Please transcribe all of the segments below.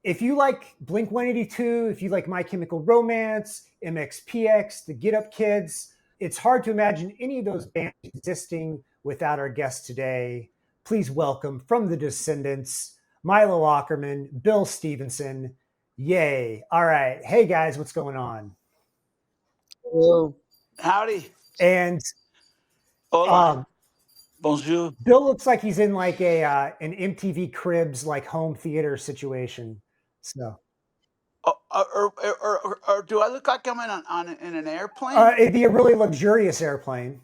if you like Blink-182, if you like My Chemical Romance, MxPx, the Get Up Kids, it's hard to imagine any of those bands existing without our guest today. Please welcome from the Descendents, Milo Auckerman, Bill Stevenson. Yay. All right. Hey guys, what's going on? Hello. Howdy. And Hola. Bonjour. Bill looks like he's in like an MTV Cribs like home theater situation. So Or do I look like I'm in an airplane? it'd be a really luxurious airplane.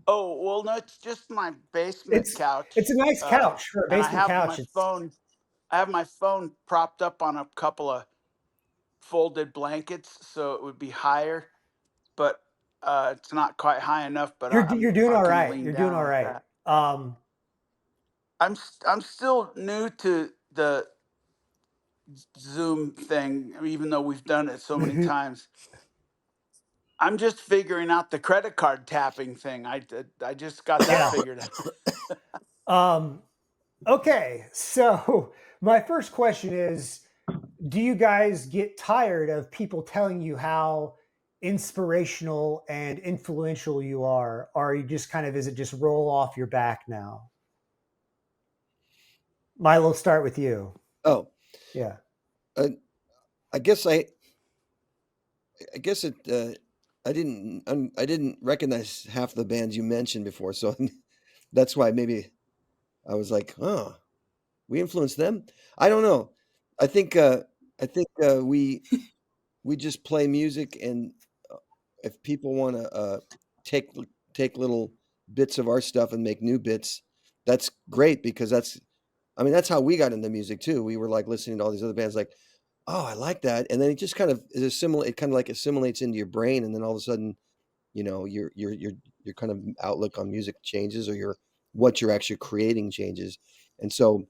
Oh, well, no, it's just my basement couch. It's a nice couch for a and basement couch. I have my phone propped up on a couple of folded blankets, so it would be higher, but it's not quite high enough. But You're doing I all can right. lean You're down doing all like right. that. I'm still new to the Zoom thing, even though we've done it so many times. I'm just figuring out the credit card tapping thing. I just got that figured out. Okay, so my first question is, do you guys get tired of people telling you how inspirational and influential you are? Or are you just kind of, is it just roll off your back now? Milo, start with you. Oh, yeah. I guess it. I didn't recognize half the bands you mentioned before, so that's why maybe I was like, "Oh, we influenced them." I don't know. I think we just play music, and if people want to take little bits of our stuff and make new bits, that's great, because that's how we got into music too. We were like listening to all these other bands, like, oh, I like that, and then it just kind of assimilates into your brain, and then all of a sudden, your kind of outlook on music changes, or what you're actually creating changes. And so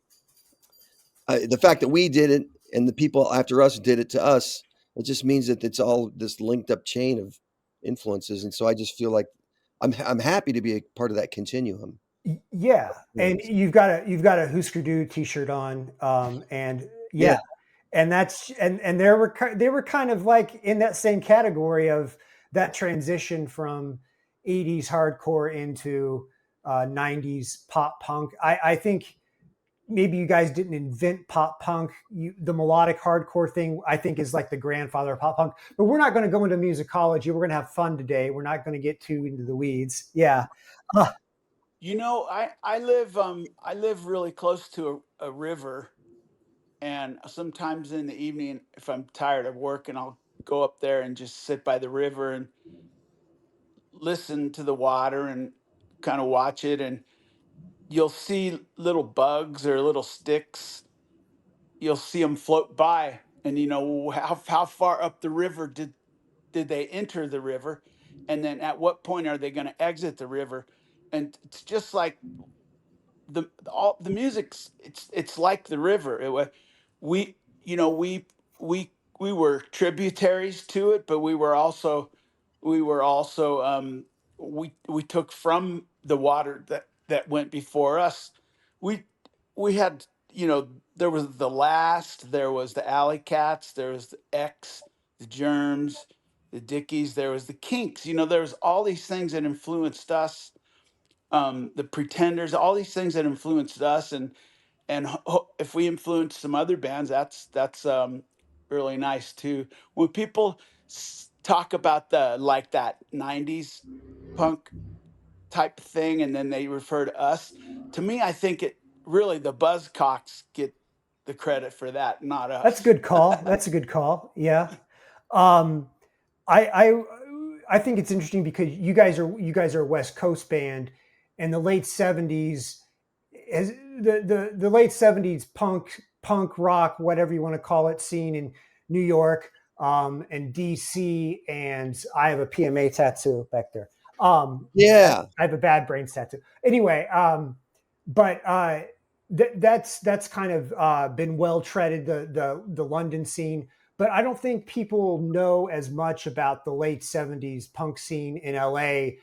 the fact that we did it and the people after us did it to us, it just means that it's all this linked up chain of influences. And so I just feel like I'm happy to be a part of that continuum. Yeah, and you've got a Husker Du t-shirt on, and yeah. And that's and they were kind of like in that same category of that transition from 80s hardcore into 90s pop punk. I think maybe you guys didn't invent pop punk. The melodic hardcore thing, I think, is like the grandfather of pop punk. But we're not going to go into musicology. We're going to have fun today. We're not going to get too into the weeds. Yeah. I live really close to a river, and sometimes in the evening, if I'm tired of work, and I'll go up there and just sit by the river and listen to the water and kind of watch it, and you'll see little bugs or little sticks. You'll see them float by, and how far up the river did they enter the river, and then at what point are they going to exit the river? And it's just like the music's it's like the river. We you know we were tributaries to it, but we took from the water that went before us. We had, there was the Last, there was the Alley Cats, there was the X, the Germs, the Dickies, there was the Kinks. There was all these things that influenced us, the Pretenders, all these things that influenced us, and if we influence some other bands, that's really nice too. When people talk about that '90s punk type thing, and then they refer to us, to me, I think it really, the Buzzcocks get the credit for that, not us. That's a good call. That's a good call. Yeah. I think it's interesting because you guys are a West Coast band, and the late '70s, the late '70s punk rock, whatever you want to call it, scene in New York and DC, and I have a PMA tattoo back there. Yeah, I have a bad brains tattoo. Anyway, but that's kind of been well treaded, the London scene. But I don't think people know as much about the late '70s punk scene in LA.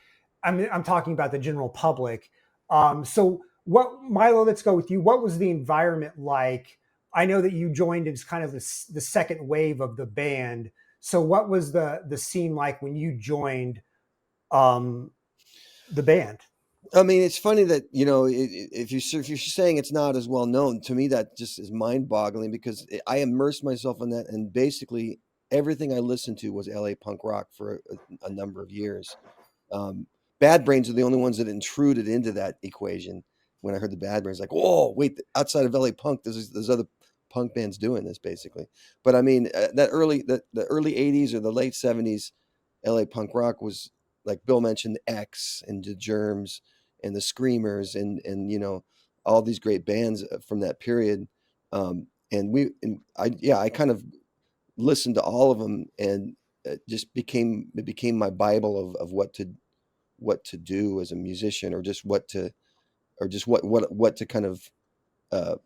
I'm talking about the general public. So what, Milo, let's go with you. What was the environment like I know that you joined as kind of the second wave of the band. So what was the scene like when you joined the band? I mean, it's funny that if you're saying it's not as well known, to me that just is mind boggling because I immersed myself in that, and basically everything I listened to was LA punk rock for a number of years. Um, Bad Brains are the only ones that intruded into that equation. When I heard the Bad Brains, like, whoa, wait, outside of LA punk, there's other punk bands doing this basically. But I mean, the early '80s or the late '70s, LA punk rock was, like Bill mentioned, X and the Germs and the Screamers and all these great bands from that period. I kind of listened to all of them, and it became my Bible of what to do as a musician, or just what to kind of uh,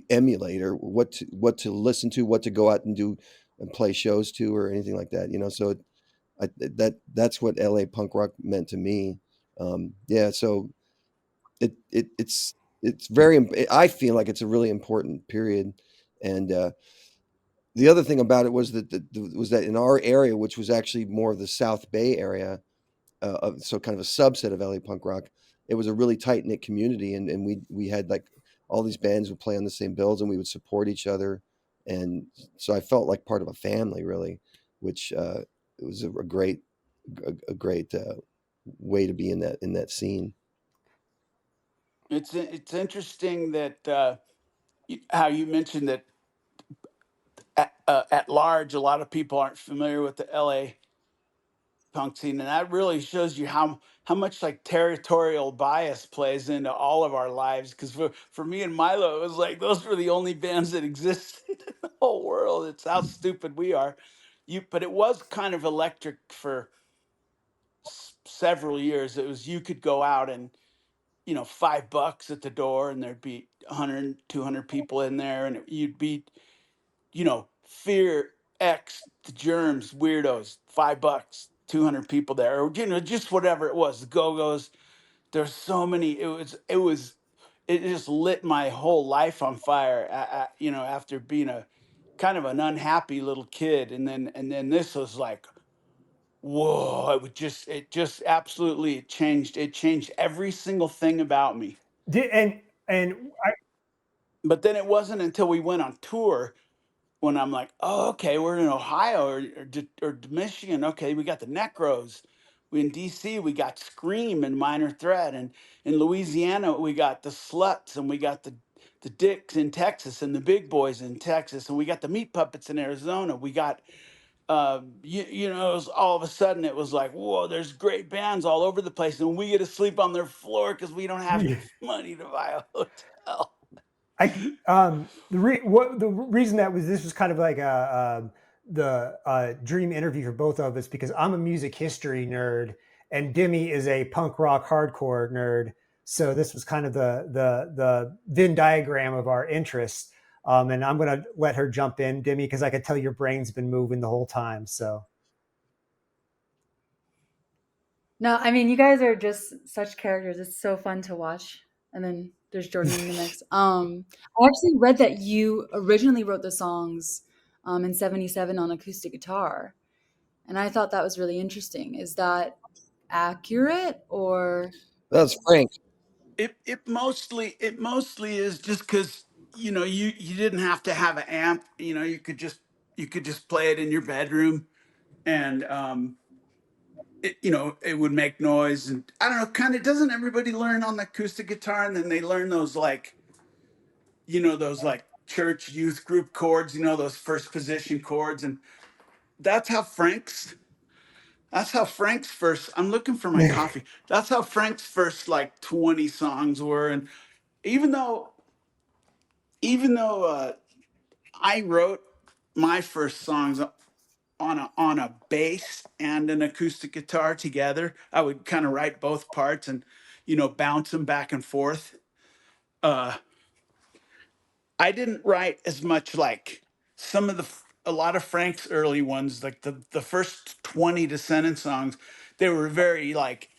emulate, or what to listen to, what to go out and do and play shows to, or anything like that. So that's what LA punk rock meant to me. Yeah, so it's very. I feel like it's a really important period, and the other thing about it was that in our area, which was actually more of the South Bay area, so kind of a subset of LA punk rock. It was a really tight knit community, and we had like all these bands would play on the same bills, and we would support each other, and so I felt like part of a family, really, which it was a great way to be in that scene. It's interesting that how you mentioned that at large, a lot of people aren't familiar with the LA punk scene, and that really shows you how much like territorial bias plays into all of our lives. Because for me and Milo, it was like those were the only bands that existed in the whole world. It's how stupid we are. But it was kind of electric for several years. It was, you could go out and, $5 at the door, and there'd be 100, 200 people in there, and you'd be, Fear X, the Germs, Weirdos, $5, 200 people there, or just whatever it was. The Go-Gos. There's so many. It just lit my whole life on fire. After being a kind of an unhappy little kid, and then this was like, whoa! It just absolutely changed. It changed every single thing about me. Did, and But then it wasn't until we went on tour when I'm like, oh, okay, we're in Ohio or Michigan. Okay, we got the Necros. We in DC, we got Scream and Minor Threat, and in Louisiana, we got the Sluts, and we got the Dicks in Texas, and the Big Boys in Texas, and we got the Meat Puppets in Arizona. We got, it was, all of a sudden it was like, whoa, there's great bands all over the place, and we get to sleep on their floor because we don't have money to buy a hotel. the reason this was kind of like the dream interview for both of us, because I'm a music history nerd and Demi is a punk rock hardcore nerd. So this was kind of the Venn diagram of our interests. And I'm going to let her jump in, Demi, because I could tell your brain's been moving the whole time. So. No, I mean, you guys are just such characters. It's so fun to watch. And then there's Jordan in the mix. I actually read that you originally wrote the songs in '77 on acoustic guitar. And I thought that was really interesting. Is that accurate or? That's Frank. It mostly is just because you didn't have to have an amp. You could just play it in your bedroom, and it would make noise. And I don't know, kind of, doesn't everybody learn on the acoustic guitar, and then they learn those like church youth group chords, those first position chords, and that's how Frank's. That's how Frank's first. I'm looking for my coffee. That's how Frank's first like 20 songs were, and even though even though I wrote my first songs on a bass and an acoustic guitar together, I would kind of write both parts and bounce them back and forth. Uh, I didn't write as much like a lot of Frank's early ones, like the first 20 Descendants songs. They were very like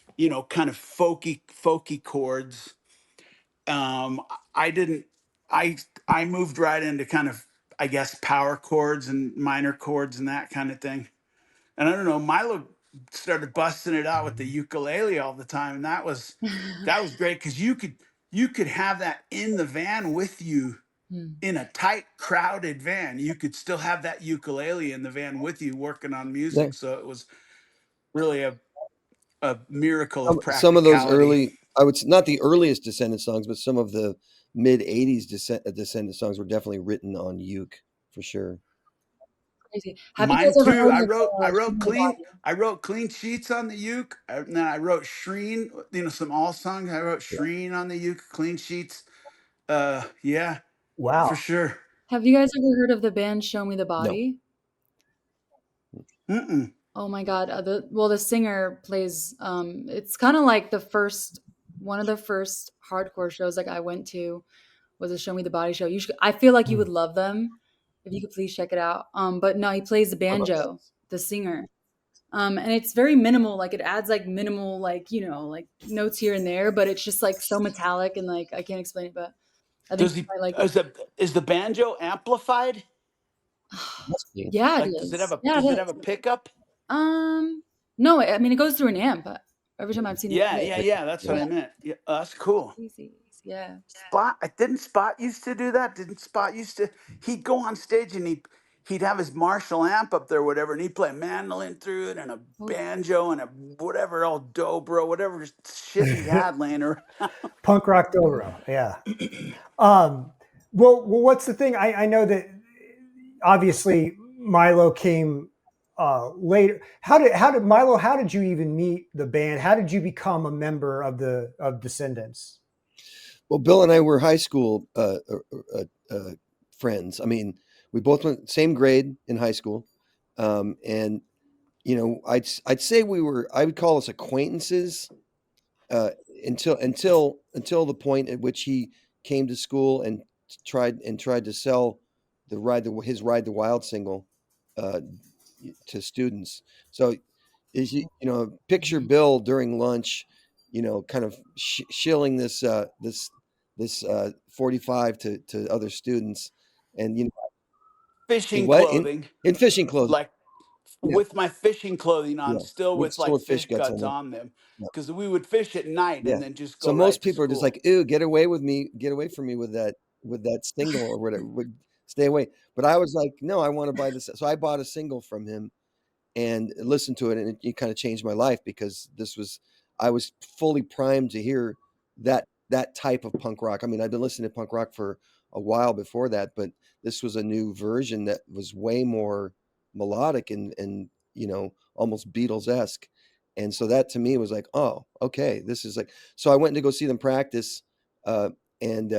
kind of folky chords. I didn't I moved right into kind of, I guess, power chords and minor chords and that kind of thing. And I don't know, Milo started busting it out with the ukulele all the time, and that was great because you could have that in the van with you in a tight, crowded van. You could still have that ukulele in the van with you working on Yeah. music. So it was really a miracle of Some of those practicality. early, I would not the earliest Descendant songs, but some of the mid '80s Descendant songs were definitely written on uke for sure. Crazy. Have you guys Mine ever too. heard of Show Me the Body? I wrote clean sheets on the uke. And then I wrote Shreen, some all songs. I wrote Yeah. Shreen on the uke, clean sheets. Yeah, Wow. for sure. Have you guys ever heard of the band Show Me the No. Body? Mm-mm. Oh my God. The singer plays, it's kind of like one of the first hardcore shows like I went to was a Show Me the Body show. I feel like you Hmm. would love them if you could please check it out. But no, he plays the How about that? banjo, the singer. And it's very minimal, like it adds like minimal, like, like notes here and there, but it's just like so metallic and like, I can't explain it, but I think Does you he might like it. is the banjo amplified? Must be. Yeah, it Like is. Yeah, it does it have a is. pickup? No, I mean, it goes through an amp, but every time I've seen it Yeah, play, yeah, Yeah. yeah. That's what Yeah. I meant. Yeah, that's cool. crazy. Yeah. Spot, I didn't Spot used to do that. Didn't Spot used to? He'd go on stage and he'd have his Marshall amp up there, whatever, and he'd play a mandolin through it and a Oh, banjo and a whatever old dobro, whatever shit he had laying around. Punk rock dobro. Yeah. Um, well, what's the thing? I know that obviously Milo came later. How did Milo? How did you even meet the band? How did you become a member of Descendents? Well, Bill and I were high school friends. I mean, we both went same grade in high school, and I'd say I would call us acquaintances uh, until the point at which he came to school and tried to sell his Ride the Wild single uh, to students. So picture mhm. Bill during lunch, kind of shilling this 45 to other students, and in Fishing what clothing, in fishing clothes. like Yeah, with my fishing clothing on, yeah, still with still like with fish fish guts on guts them. on them, Yeah. because we would fish at night Yeah. and then just So go right most to people are just school. like, "Ew, get away from me with that single or whatever. Stay away." But I was like, "No, I want to buy this." So I bought a single from him and listened to it, and it kind of changed my life because I was fully primed to hear that type of punk rock. I mean, I've been listening to punk rock for a while before that, but this was a new version that was way more melodic and almost Beatles-esque. And so that to me was like, oh, okay, this is like. So I went to go see them practice, uh, and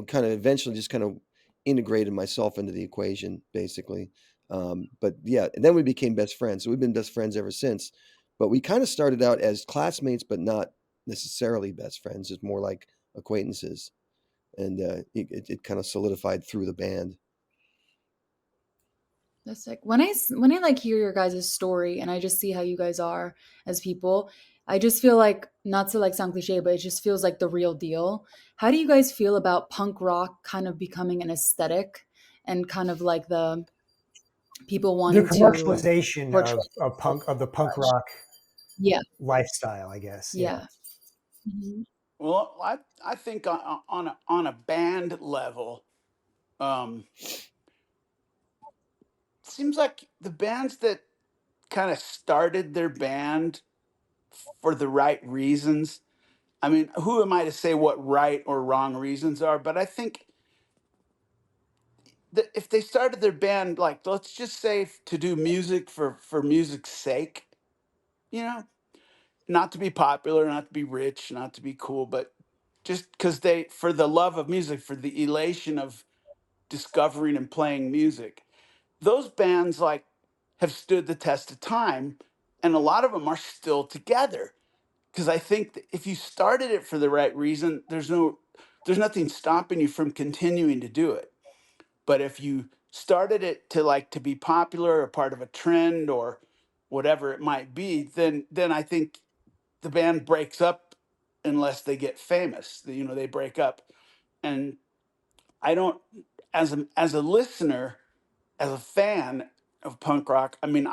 kind of eventually just kind of integrated myself into the equation, basically. But yeah, and then we became best friends. So we've been best friends ever since. But we kind of started out as classmates, but not necessarily best friends. It's more like acquaintances, and it kind of solidified through the band. That's like when I like hear your guys' story and I just see how you guys are as people, I just feel like, not to like sound cliche, but it just feels like the real deal. How do you guys feel about punk rock kind of becoming an aesthetic and kind of like the people The wanting to commercialization portray? of the punk rock Yeah, lifestyle, I guess. Yeah. yeah. Mhm. Well, I think on a band level, um, seems like the bands that kind of started their band for the right reasons. I mean, who am I to say what right or wrong reasons are? But I think that if they started their band, like, let's just say to do music for music's sake, you know, not to be popular, not to be rich, not to be cool, but just because they, for the love of music, for the elation of discovering and playing music, those bands like have stood the test of time, and a lot of them are still together. Because I think that if you started it for the right reason, there's nothing stopping you from continuing to do it. But if you started it to like to be popular or part of a trend or whatever it might be, then I think the band breaks up unless they get famous. They break up, and I don't, as a listener, as a fan of punk rock, I mean,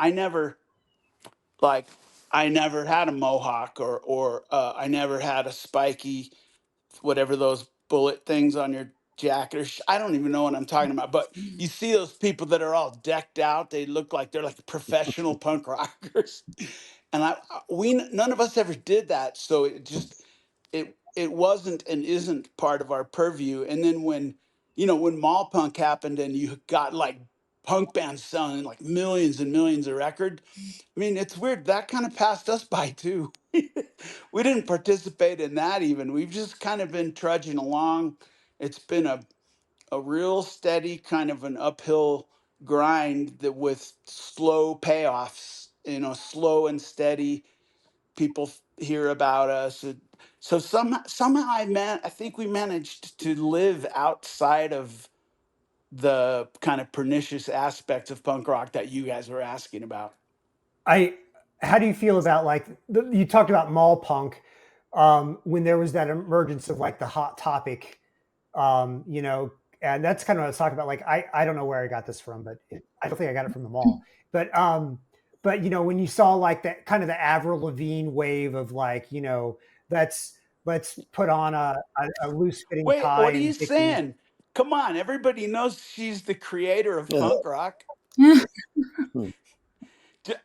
like I never had a mohawk, or I never had a spiky, whatever those bullet things on your jacket, I don't even know what I'm talking about. But you see those people that are all decked out, they look like they're like professional punk rockers. And we none of us ever did that, so it wasn't and isn't part of our purview. And then when mall punk happened and you got like punk bands selling like millions and millions of records, I mean, it's weird that kind of passed us by too. We didn't participate in that even. We've just kind of been trudging along. It's been a real steady kind of an uphill grind that with slow payoffs, slow and steady. People hear about us. So somehow I think we managed to live outside of the kind of pernicious aspects of punk rock that you guys were asking about. How do you feel about like you talked about mall punk, when there was that emergence of like the hot topic, and that's kind of what I was talking about. Like I don't know where I got this from, but I don't think I got it from the mall. But when you saw like that kind of the Avril Lavigne wave of like, let's put on a loose fitting Wait, tie what are and you Dickies. saying? Come on, everybody knows she's the creator of Yeah. punk rock.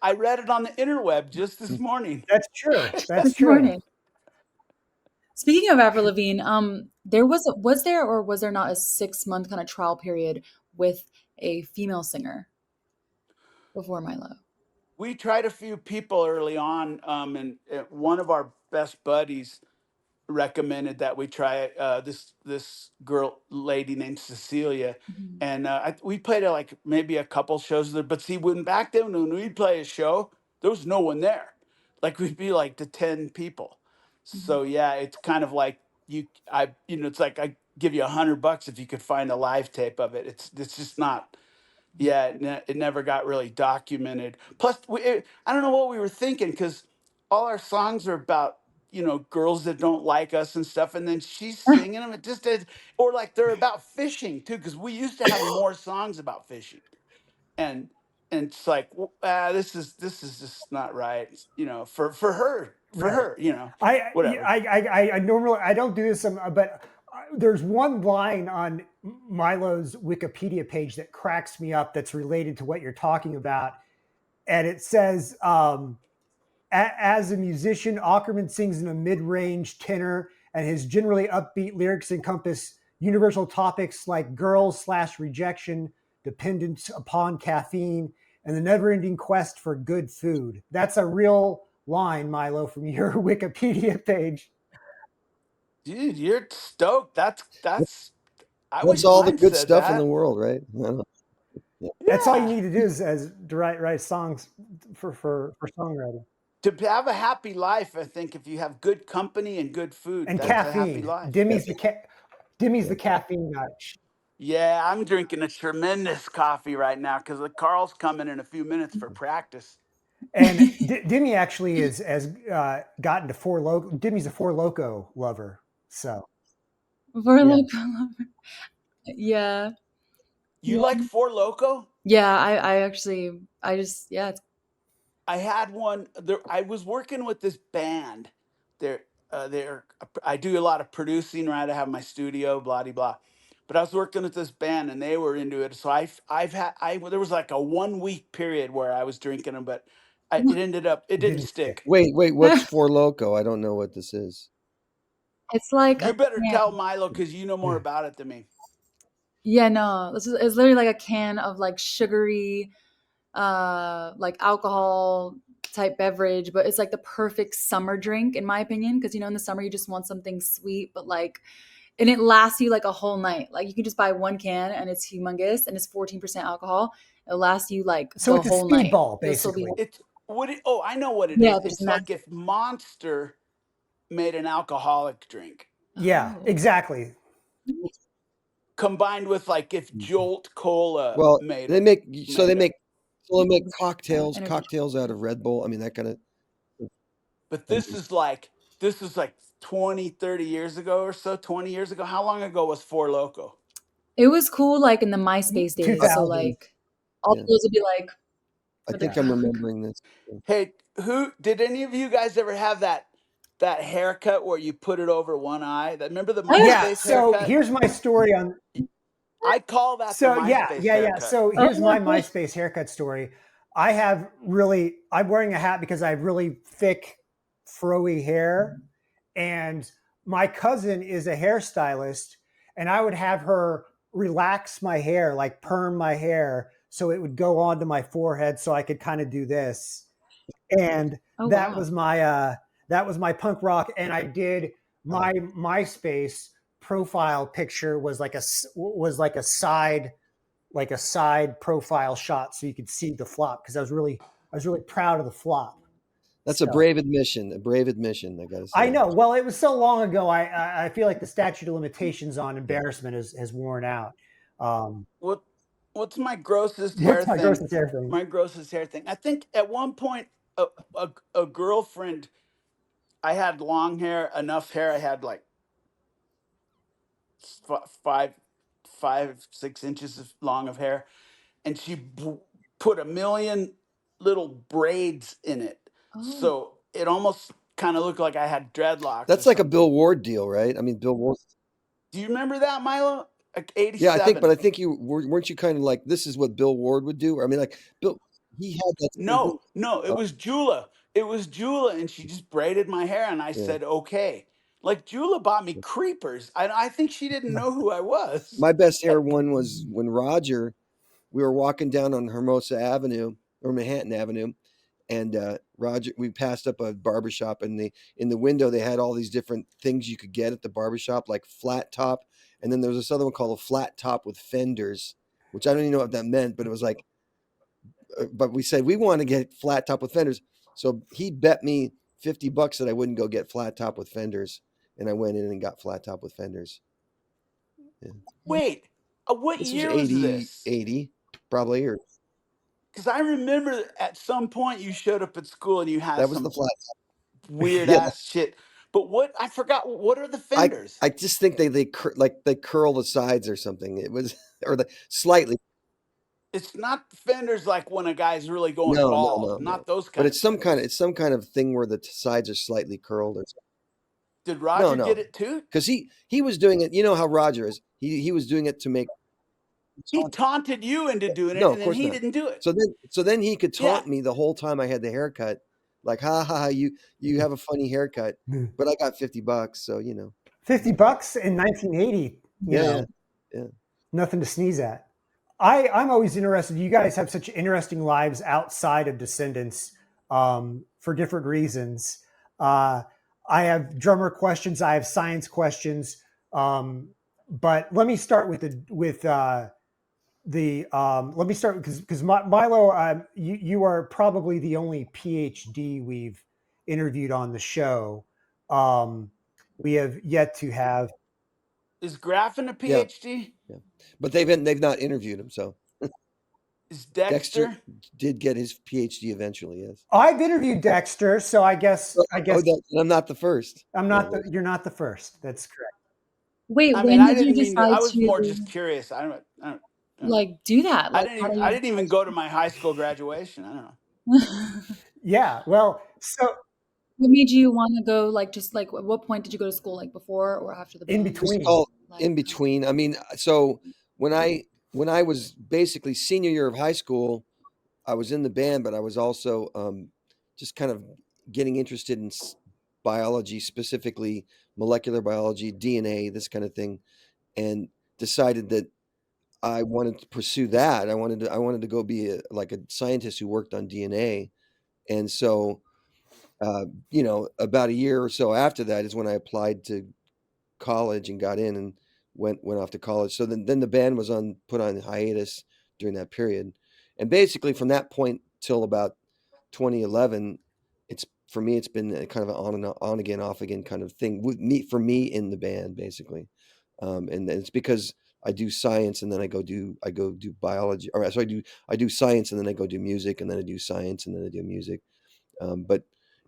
I read it on the interweb just this morning. That's true. That's This true. morning. Speaking of Avril Lavigne, was there or was there not a 6-month kind of trial period with a female singer before Milo? We tried a few people early on, and one of our best buddies recommended that we try this lady named Cecilia, and we played like maybe a couple shows there. But see, when back then when we'd play a show, there was no one there. Like we'd be like to 10 people. So yeah, it's kind of like it's like I give you $100 if you could find a live tape of it. It's just not. Yeah, it never got really documented. Plus, I don't know what we were thinking, because all our songs are about girls that don't like us and stuff, and then she's singing them. It just is, or like they're about fishing too, because we used to have more songs about fishing, and it's like this is just not right, for her, whatever. I normally I don't do this, but there's one line on Milo's Wikipedia page that cracks me up. That's related to what you're talking about, and it says, as a musician, Aukerman sings in a mid-range tenor, and his generally upbeat lyrics encompass universal topics like girls/rejection, dependence upon caffeine, and the never-ending quest for good food. That's a real line, Milo, from your Wikipedia page. Dude, you're stoked. I That's wish all the mine good said stuff in the that. world, right? That's all you Yeah. need to do is to write songs for songwriting. To have a happy life, I think if you have good company and good food, And that's a happy caffeine. life. Demi's the caffeine nut. Yeah, I'm drinking a tremendous coffee right now because the Carl's coming in a few minutes for practice. And Demi actually has gotten to Four Loco. Demi's a Four Loco lover. So For yeah. local lover. Yeah. You like Four Loco? Yeah, I just, yeah, it's I had one there. I was working with this band. They're I do a lot of producing, right? I have my studio, blah de blah. But I was working with this band and they were into it. So there was like a 1 week period where I was drinking them, but it didn't stick. Wait, what's Four Loco? I don't know what this is. it's like You a better can. tell Milo because you know more about it than me. Yeah, no, it's literally like a can of like sugary, like alcohol type beverage, but it's like the perfect summer drink in my opinion, because in the summer you just want something sweet, but like, and it lasts you like a whole night. Like you can just buy one can and it's humongous and it's 14% alcohol. It'll last you like So the it's a whole night. speedball, You'll still be basically. I know what it yeah, is. but just It's like massive. if Monster made an alcoholic drink Yeah, Oh. exactly. combined with like if Jolt Cola Well, made they it. make made it. cocktails Energy. out of Red Bull. I mean, that kind of. But this is like 20, 30 years ago or so, 20 years ago. How long ago was Four Loco? It was cool, like, in the MySpace days, so, 2000. like, all the Yeah. girls would be, like, I with their think I'm remembering this. Hey, who did any of you guys ever have that haircut where you put it over one eye? Remember the Yeah. MySpace So haircut? here's my story on. I call that the So yeah. MySpace haircut. So here's Oh, my okay. MySpace haircut story. I'm wearing a hat because I have really thick, froey hair, and my cousin is a hairstylist, and I would have her relax my hair, like perm my hair, so it would go onto my forehead, so I could kind of do this. And Oh, that wow. was my punk rock, and I did my MySpace profile picture was like a side profile shot, so you could see the flop, because I was really proud of the flop. That's a brave admission. I gotta say. I know. Well, it was so long ago. I feel like the statute of limitations on embarrassment has worn out. What's my grossest hair What's my thing? grossest hair thing? My grossest hair thing. I think at one point a girlfriend, I had long hair, enough hair. I had like 5, 6 inches of long of hair, and she put a million little braids in it, Oh. so it almost kind of looked like I had dreadlocks. That's like a Bill Ward deal, right? I mean, Bill Ward. Do you remember that, Milo? Like 87. Yeah, but I think you weren't you kind of like, this is what Bill Ward would do? I mean, like Bill, he had that. No, it was Jula. It was Jula, and she just braided my hair, and I said, okay. Like, Jula bought me creepers. I think she didn't know who I was. My best hair one was when Roger, we were walking down on Hermosa Avenue or Manhattan Avenue, and Roger, we passed up a barbershop, and in the window they had all these different things you could get at the barbershop, like flat top, and then there was this other one called a flat top with fenders, which I don't even know what that meant, but it was like, but we said we want to get flat top with fenders, so he bet me $50 that I wouldn't go get flat top with fenders, and I went in and got flat top with fenders. Yeah. Wait, what This was year was 80, this? 80 probably, or Because I remember at some point you showed up at school and you had that was some the flat top. weird Yeah. ass shit. But I forgot, what are the fenders? I just think they curl the sides or something. It was or the slightly. It's not fenders like when a guy's really going No, bald. Not those But kind it's of fenders. some kind of thing where the sides are slightly curled or something. Did Roger get it too? Because he was doing it. You know how Roger is. He was doing it to make. He taunted you into doing it, No, and of then course he not. didn't do it. So then he could taunt me the whole time I had the haircut, like, ha ha ha, you have a funny haircut, but I got $50, so you know. $50 in 1980. Yeah. Nothing to sneeze at. I'm always interested. You guys have such interesting lives outside of Descendents, for different reasons. I have drummer questions. I have science questions. But let me start with let me start because Milo, you are probably the only PhD we've interviewed on the show. We have yet to have. Is Graffin a PhD? Yeah. But they've not interviewed him, so. Is Dexter did get his PhD eventually, yes. I've interviewed Dexter, so I guess I'm not the first. You're not the first. That's correct. Wait, I when mean, I did you didn't mean to, decide I was more to just curious. I don't like do that? Like, I didn't even go to my high school graduation. I don't know. Yeah. Well, so what made you want to go? Like, just like, at what point did you go to school? Like before or after the in band? between. In between. I mean, so when I was basically senior year of high school, I was in the band, but I was also just kind of getting interested in biology, specifically molecular biology, DNA, this kind of thing, and decided that I wanted to pursue that. I wanted to go be a scientist who worked on DNA, and so about a year or so after that is when I applied to college and got in and went off to college. So then the band was put on hiatus during that period, and basically from that point till about 2011, for me it's been a kind of an on again, off again kind of thing for me in the band, basically, and it's because I do science and then I go do biology, or so I do science and then I go do music, and then I do science and then I do music, but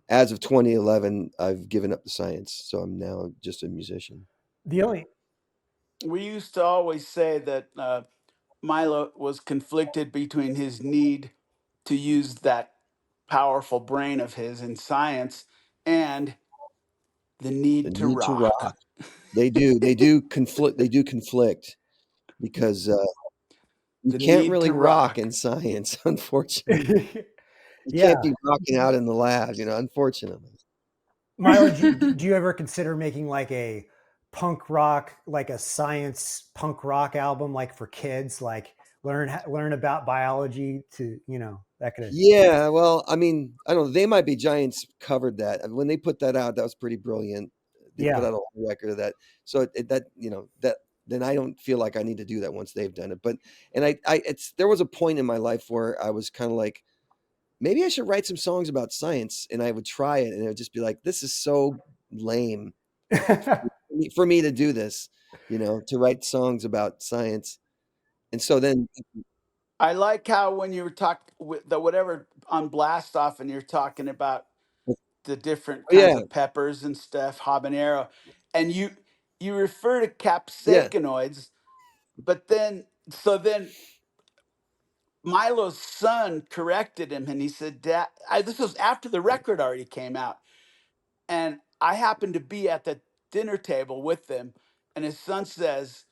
as of 2011, I've given up the science, so I'm now just a musician. The We used to always say that Milo was conflicted between his need to use that powerful brain of his in science and the The need to need to rock. rock. They do conflict because you The can't need really to rock rock. in science, unfortunately. You can't Yeah. be rocking out in the lab, unfortunately. Milo, do you ever consider making like a punk rock, like a science punk rock album, like for kids, like learn about biology to, that could have. Yeah, well, I mean, I don't know. They Might Be Giants covered that. When they put that out, that was pretty brilliant. They put Yeah. out a whole record of that. So that then I don't feel like I need to do that once they've done it. But and there was a point in my life where I was kind of like, maybe I should write some songs about science, and I would try it, and it would just be like, this is so lame for me to do this, to write songs about science. And so then, I like how when you were talking with the whatever on Blast Off and you're talking about the different oh kinds yeah, of peppers and stuff, habanero, and you refer to yeah, capsaicinoids, but then Milo's son corrected him and he said, "Dad, this was after the record already came out, and I happened to be at the dinner table with them, and his son says."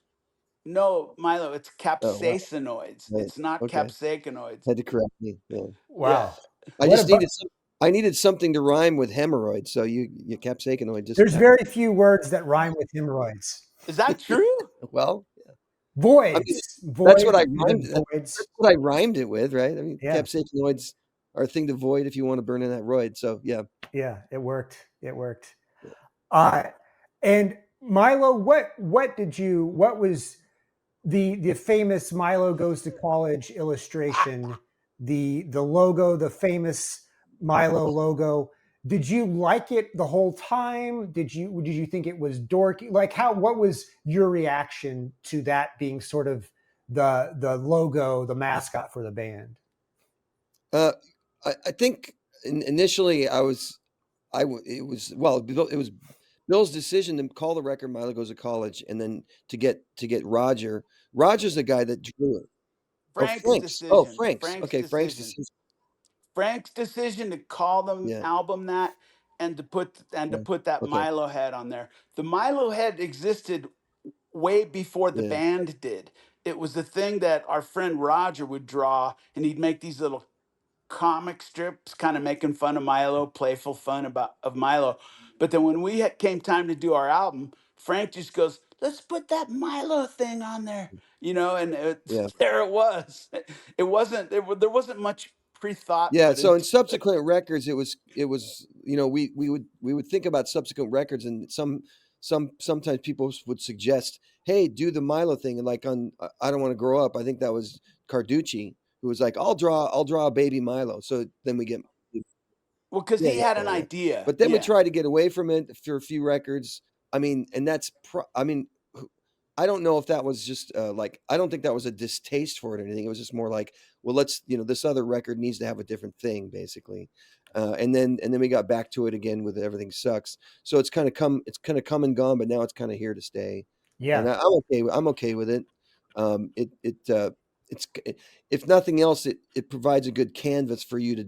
No, Milo, it's oh wow, capsaicinoids. right, It's not okay, capsaicinoids. had to correct me. Yeah. Yeah. Wow. I What just about, needed something to rhyme with hemorrhoid, so you capsaicinoid just there's happened. very few words that rhyme with hemorrhoids. Is that true? Well, I mean, Voids, that's what voids, I even rhymed. That's voids. what I rhymed it with, right? I mean, Yeah. capsaicinoids are a thing to void if you want to burn in that roid. So yeah, Yeah. It worked. It worked. Uh, and Milo, what was the famous Milo Goes to College illustration, the logo, the famous Milo logo? Did you like it the whole time? Did you think it was dorky? Like what was your reaction to that being sort of the logo, the mascot for the band? uh, I think initially it was it was Bill's decision to call the record "Milo Goes to College," and then to get Roger. Roger's the guy that drew it. Oh, Frank's Frank's. Oh, decision. Frank's. Frank's Okay, Frank's decision. decision. Frank's decision to call them Yeah. album that and to Yeah. put that Okay. Milo head on there. The Milo head existed way before the Yeah. band did. It was the thing that our friend Roger would draw, and he'd make these little comic strips, kind of making fun of Milo, playful fun about of Milo. But then when came time to do our album, Frank just goes, "Let's put that Milo thing on there," and Yeah. there it was. It wasn't there wasn't much pre-thought Yeah, put so in into it. subsequent records, it was we would think about subsequent records, and sometimes people would suggest, hey, do the Milo thing, and like on I Don't Want to Grow Up, I think that was Carducci who was like, I'll draw a baby Milo. So then we get Well, because yeah, he yeah, had yeah, an yeah. idea. But then we Yeah. tried to get away from it for a few records. I mean, and I mean, I don't know if that was just like, I don't think that was a distaste for it or anything. It was just more like, well, this other record needs to have a different thing, basically. And then we got back to it again with Everything Sucks. So it's kind of come and gone, but now it's kind of here to stay. And Yeah. I'm okay with it. It's if nothing else, it provides a good canvas for you to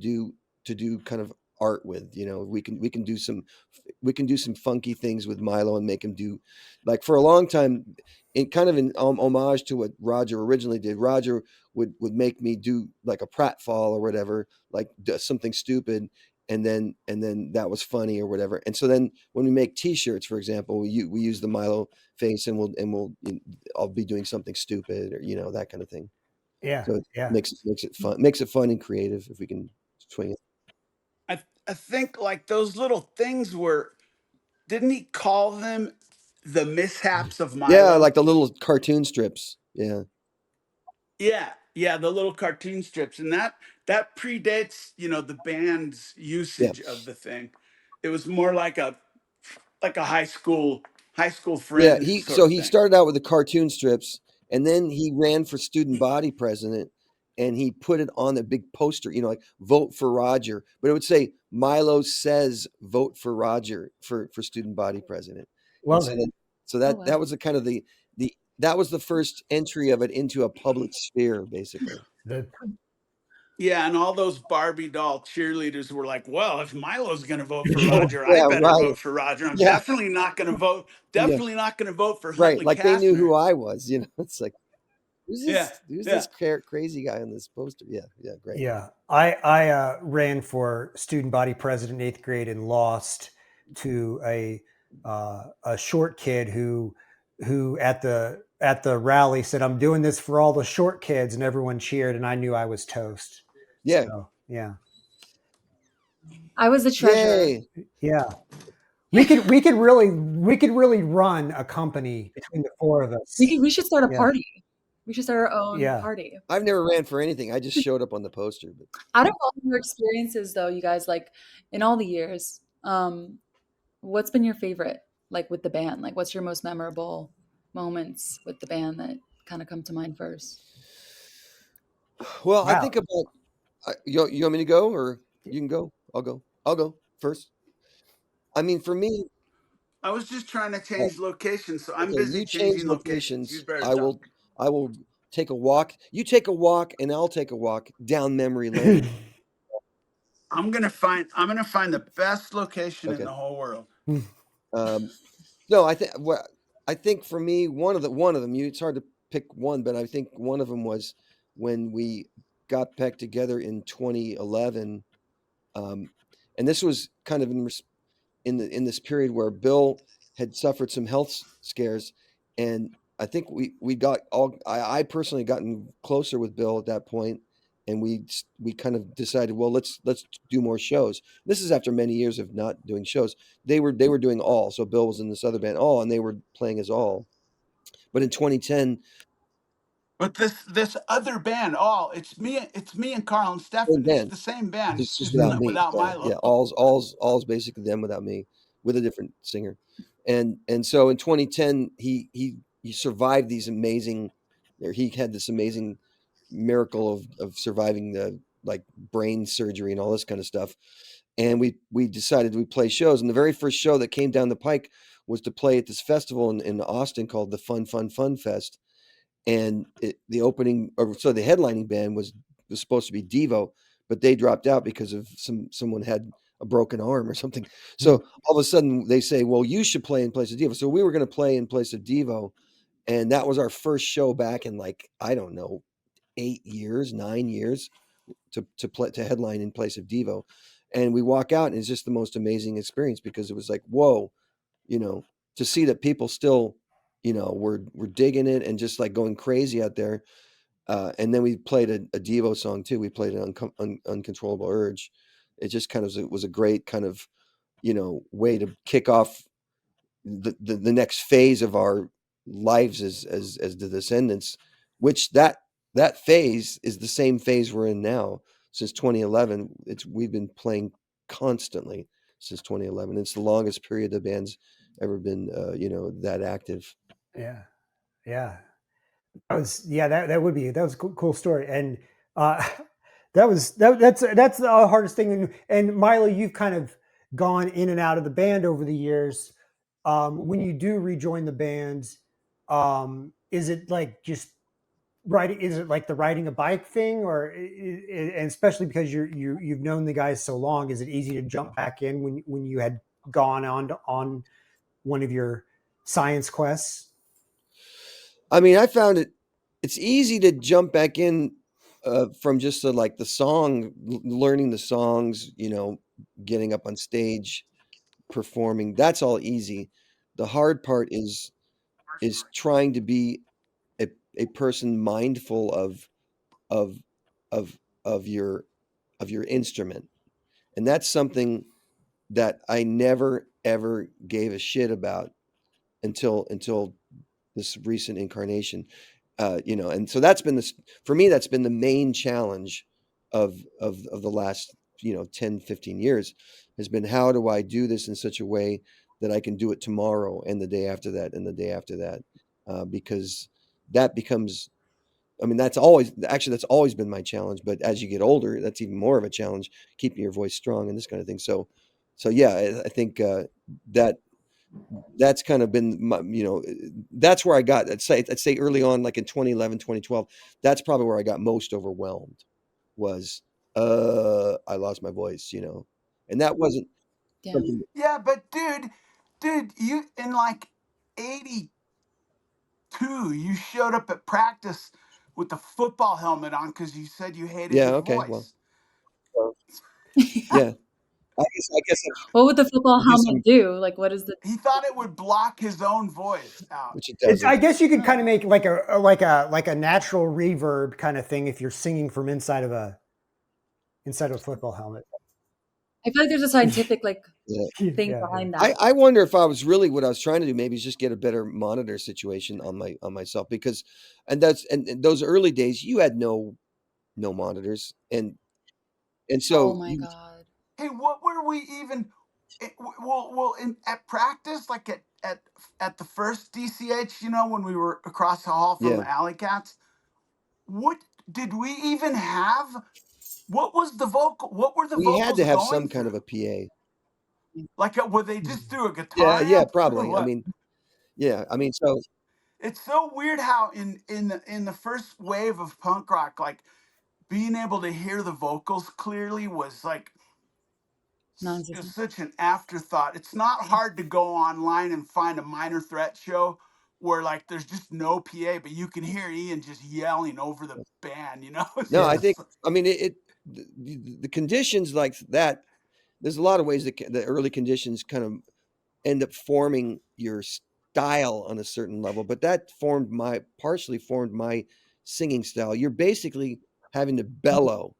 do kind of art with. We can do some funky things with Milo and make him do, like, for a long time, in kind of in homage to what Roger originally did. Roger would make me do like a pratfall or whatever, like something stupid, and then that was funny or whatever. And so then when we make T-shirts, for example, we use the Milo face, and I'll be doing something stupid, or that kind of thing. Yeah. So it Yeah. makes it fun and creative if we can swing it. I think like those little things were, didn't he call them the mishaps of Yeah, Milo? like the little cartoon strips. Yeah, Yeah, yeah, the little cartoon strips, and that predates the band's yeah. usage of the thing. It was more like a high school Yeah, friend he sort so of he thing. started out with the cartoon strips, and then he ran for student body president, and he put it on a big poster, like "Vote for Roger," but it would say "Milo says vote for Roger for student body president," and Love so it. then so Oh that wow. was the kind of the that was the first entry of it into a public sphere, basically. Yeah, and all those Barbie doll cheerleaders were like, "Well, if Milo's going to vote for Yeah. Roger, I Yeah, better right. vote for Roger. I'm Yeah, definitely not going to vote. yeah, Definitely not going to vote for right. Huntley Like they knew who Kastner." I was. It's like, who's Yeah, this? Who's yeah. this crazy guy on this poster? Yeah, great. Yeah, I ran for student body president in 8th grade and lost to a short kid who at the rally said, "I'm doing this for all the short kids," and everyone cheered, and I knew I was toast. Yeah. So, yeah. I was the treasurer. Yay. Yeah. We could really run a company between the four of us. We should start a Yeah. party. We should start our own Yeah. party. I've never ran for anything. I just showed up on the poster. But Out of all your experiences, though, you guys, like in all the years, what's been your favorite, like with the band? Like, what's your most memorable moments with the band that kind of come to mind first? well, I Wow. think about you want me to go, or you can go? I'll go first. I mean, for me, I was just trying to change locations, so I'm okay, busy you change changing locations. You locations. better I talk. will take a walk. You take a walk, and I'll take a walk down memory lane. I'm gonna find the best location in Okay. the whole world. No, I think for me, one of them. It's hard to pick one, but I think one of them was when we got back together in 2011, and this was kind of in this period where Bill had suffered some health scares, and I think we got all. I personally gotten closer with Bill at that point, and we kind of decided, well, let's do more shows. This is after many years of not doing shows. They were doing All, so Bill was in this other band, All, and they were playing as All. But in 2010, But this other band, it's me and Carl and same Stefan. It's band, the same band. It's just just without not me. without Yeah, Milo. All's basically them without me, with a different singer. And so in 2010, he survived these amazing, or he had this amazing miracle of surviving the like brain surgery and all this kind of stuff. And we decided we'd play shows, and the very first show that came down the pike was to play at this festival in Austin called the Fun Fest. And the opening, or so the headlining band was supposed to be Devo, but they dropped out because of someone had a broken arm or something. So all of a sudden they say, well, you should play in place of Devo. So we were going to play in place of Devo, and that was our first show back in, like, I don't know, 9 years to headline in place of Devo. And we walk out, and it's just the most amazing experience, because it was like, whoa, to see that people still, were digging it and just like going crazy out there. And then we played a Devo song too. We played an Uncontrollable Urge. It just kind of was a great kind of, way to kick off the next phase of our lives as the Descendents, which that phase is the same phase we're in now since 2011. We've been playing constantly since 2011. It's the longest period the band's ever been, that active. Yeah. Yeah. That was a cool story. And that's the hardest thing. And Milo, you've kind of gone in and out of the band over the years. When you do rejoin the band, is it like just riding? Is it like the riding a bike thing, and especially because you've known the guys so long, is it easy to jump back in when you had gone on one of your science quests? I mean, I found it's easy to jump back in, from just like the song, learning the songs, getting up on stage, performing. That's all easy. The hard part is trying to be a person mindful of of of your instrument. And that's something that I never ever gave a shit about until this recent incarnation. And so that's been for me, that's been the main challenge of the last 10, 15 years, has been, how do I do this in such a way that I can do it tomorrow and the day after that and the day after that, because that becomes, I mean, that's always been my challenge. But as you get older, that's even more of a challenge, keeping your voice strong and this kind of thing. So yeah, I think that that's kind of been my, that's where I got, I'd say early on, like in 2011, 2012, that's probably where I got most overwhelmed was, I lost my voice, and that wasn't Yeah. something. Yeah, but dude, you in like 82, you showed up at practice with the football helmet on because you said you hated Yeah. your Okay. Well, voice. yeah. I guess What would the football I do helmet some, do? Like, what is the? He thought it would block his own voice out. which it It's, I doesn't. guess you could Oh. kind of make like a natural reverb kind of thing if you're singing from inside of a football helmet. I feel like there's a scientific Yeah. thing Yeah, behind I, that. I wonder if what I was trying to do maybe is just get a better monitor situation on myself, because and those early days you had no monitors, and Oh so my god. Hey, what were we even? At practice, like at the first DCH, when we were across the hall from yeah, the Alley Cats, what did we even have? What was the vocal? What were the we had vocals to have some going kind of through? a PA. Like, were they just through a Yeah, guitar yeah, amp or probably. I what? mean, yeah, I mean, so It's so weird how in the first wave of punk rock, like being able to hear the vocals clearly was like Non-existent. such an afterthought. It's not hard to go online and find a Minor Threat show where like there's just no PA, but you can hear Ian just yelling over the band. It's no, I yeah. think, just I mean, the conditions like that. There's a lot of ways that the early conditions kind of end up forming your style on a certain level, but that partially formed my singing style. You're basically having to bellow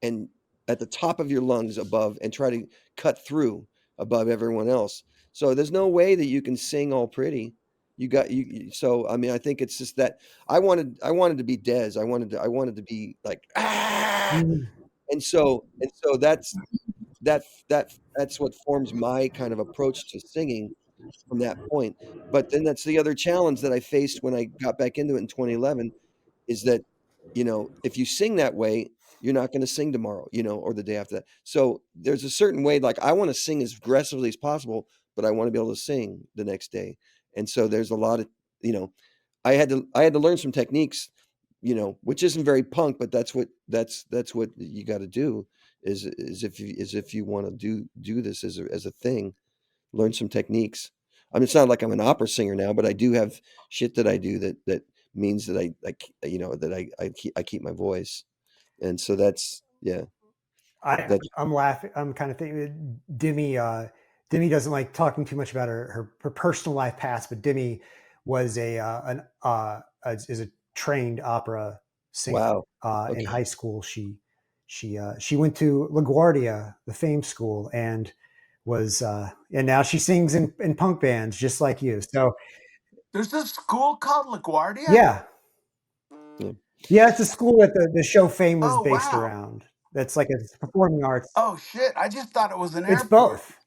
and at the top of your lungs above and try to cut through above everyone else. So there's no way that you can sing all pretty. So I mean, I think it's just that I wanted to be Dez. I wanted to be like, ah, and so that's what forms my kind of approach to singing from that point. But then that's the other challenge that I faced when I got back into it in 2011 is that, if you sing that way, you're not going to sing tomorrow, or the day after that. So there's a certain way, like I want to sing as aggressively as possible, but I want to be able to sing the next day. And so there's a lot of, you know, I had to learn some techniques, which isn't very punk, but that's what you got to do is if you want to do this as a thing, learn some techniques. I mean, it's not like I'm an opera singer now, but I do have shit that I do that means that I keep my voice, and so that's yeah. That I'm laughing. I'm kind of thinking Demi doesn't like talking too much about her personal life past, but Demi was is a trained opera singer. wow. In Okay. high school, she went to LaGuardia, the Fame School, and and now she sings in punk bands just like you. So there's a school called LaGuardia. yeah, Yeah. yeah, it's a school that the show Fame was Oh based wow. around. That's like a performing arts. Oh shit. I just thought it was an It's airport. both.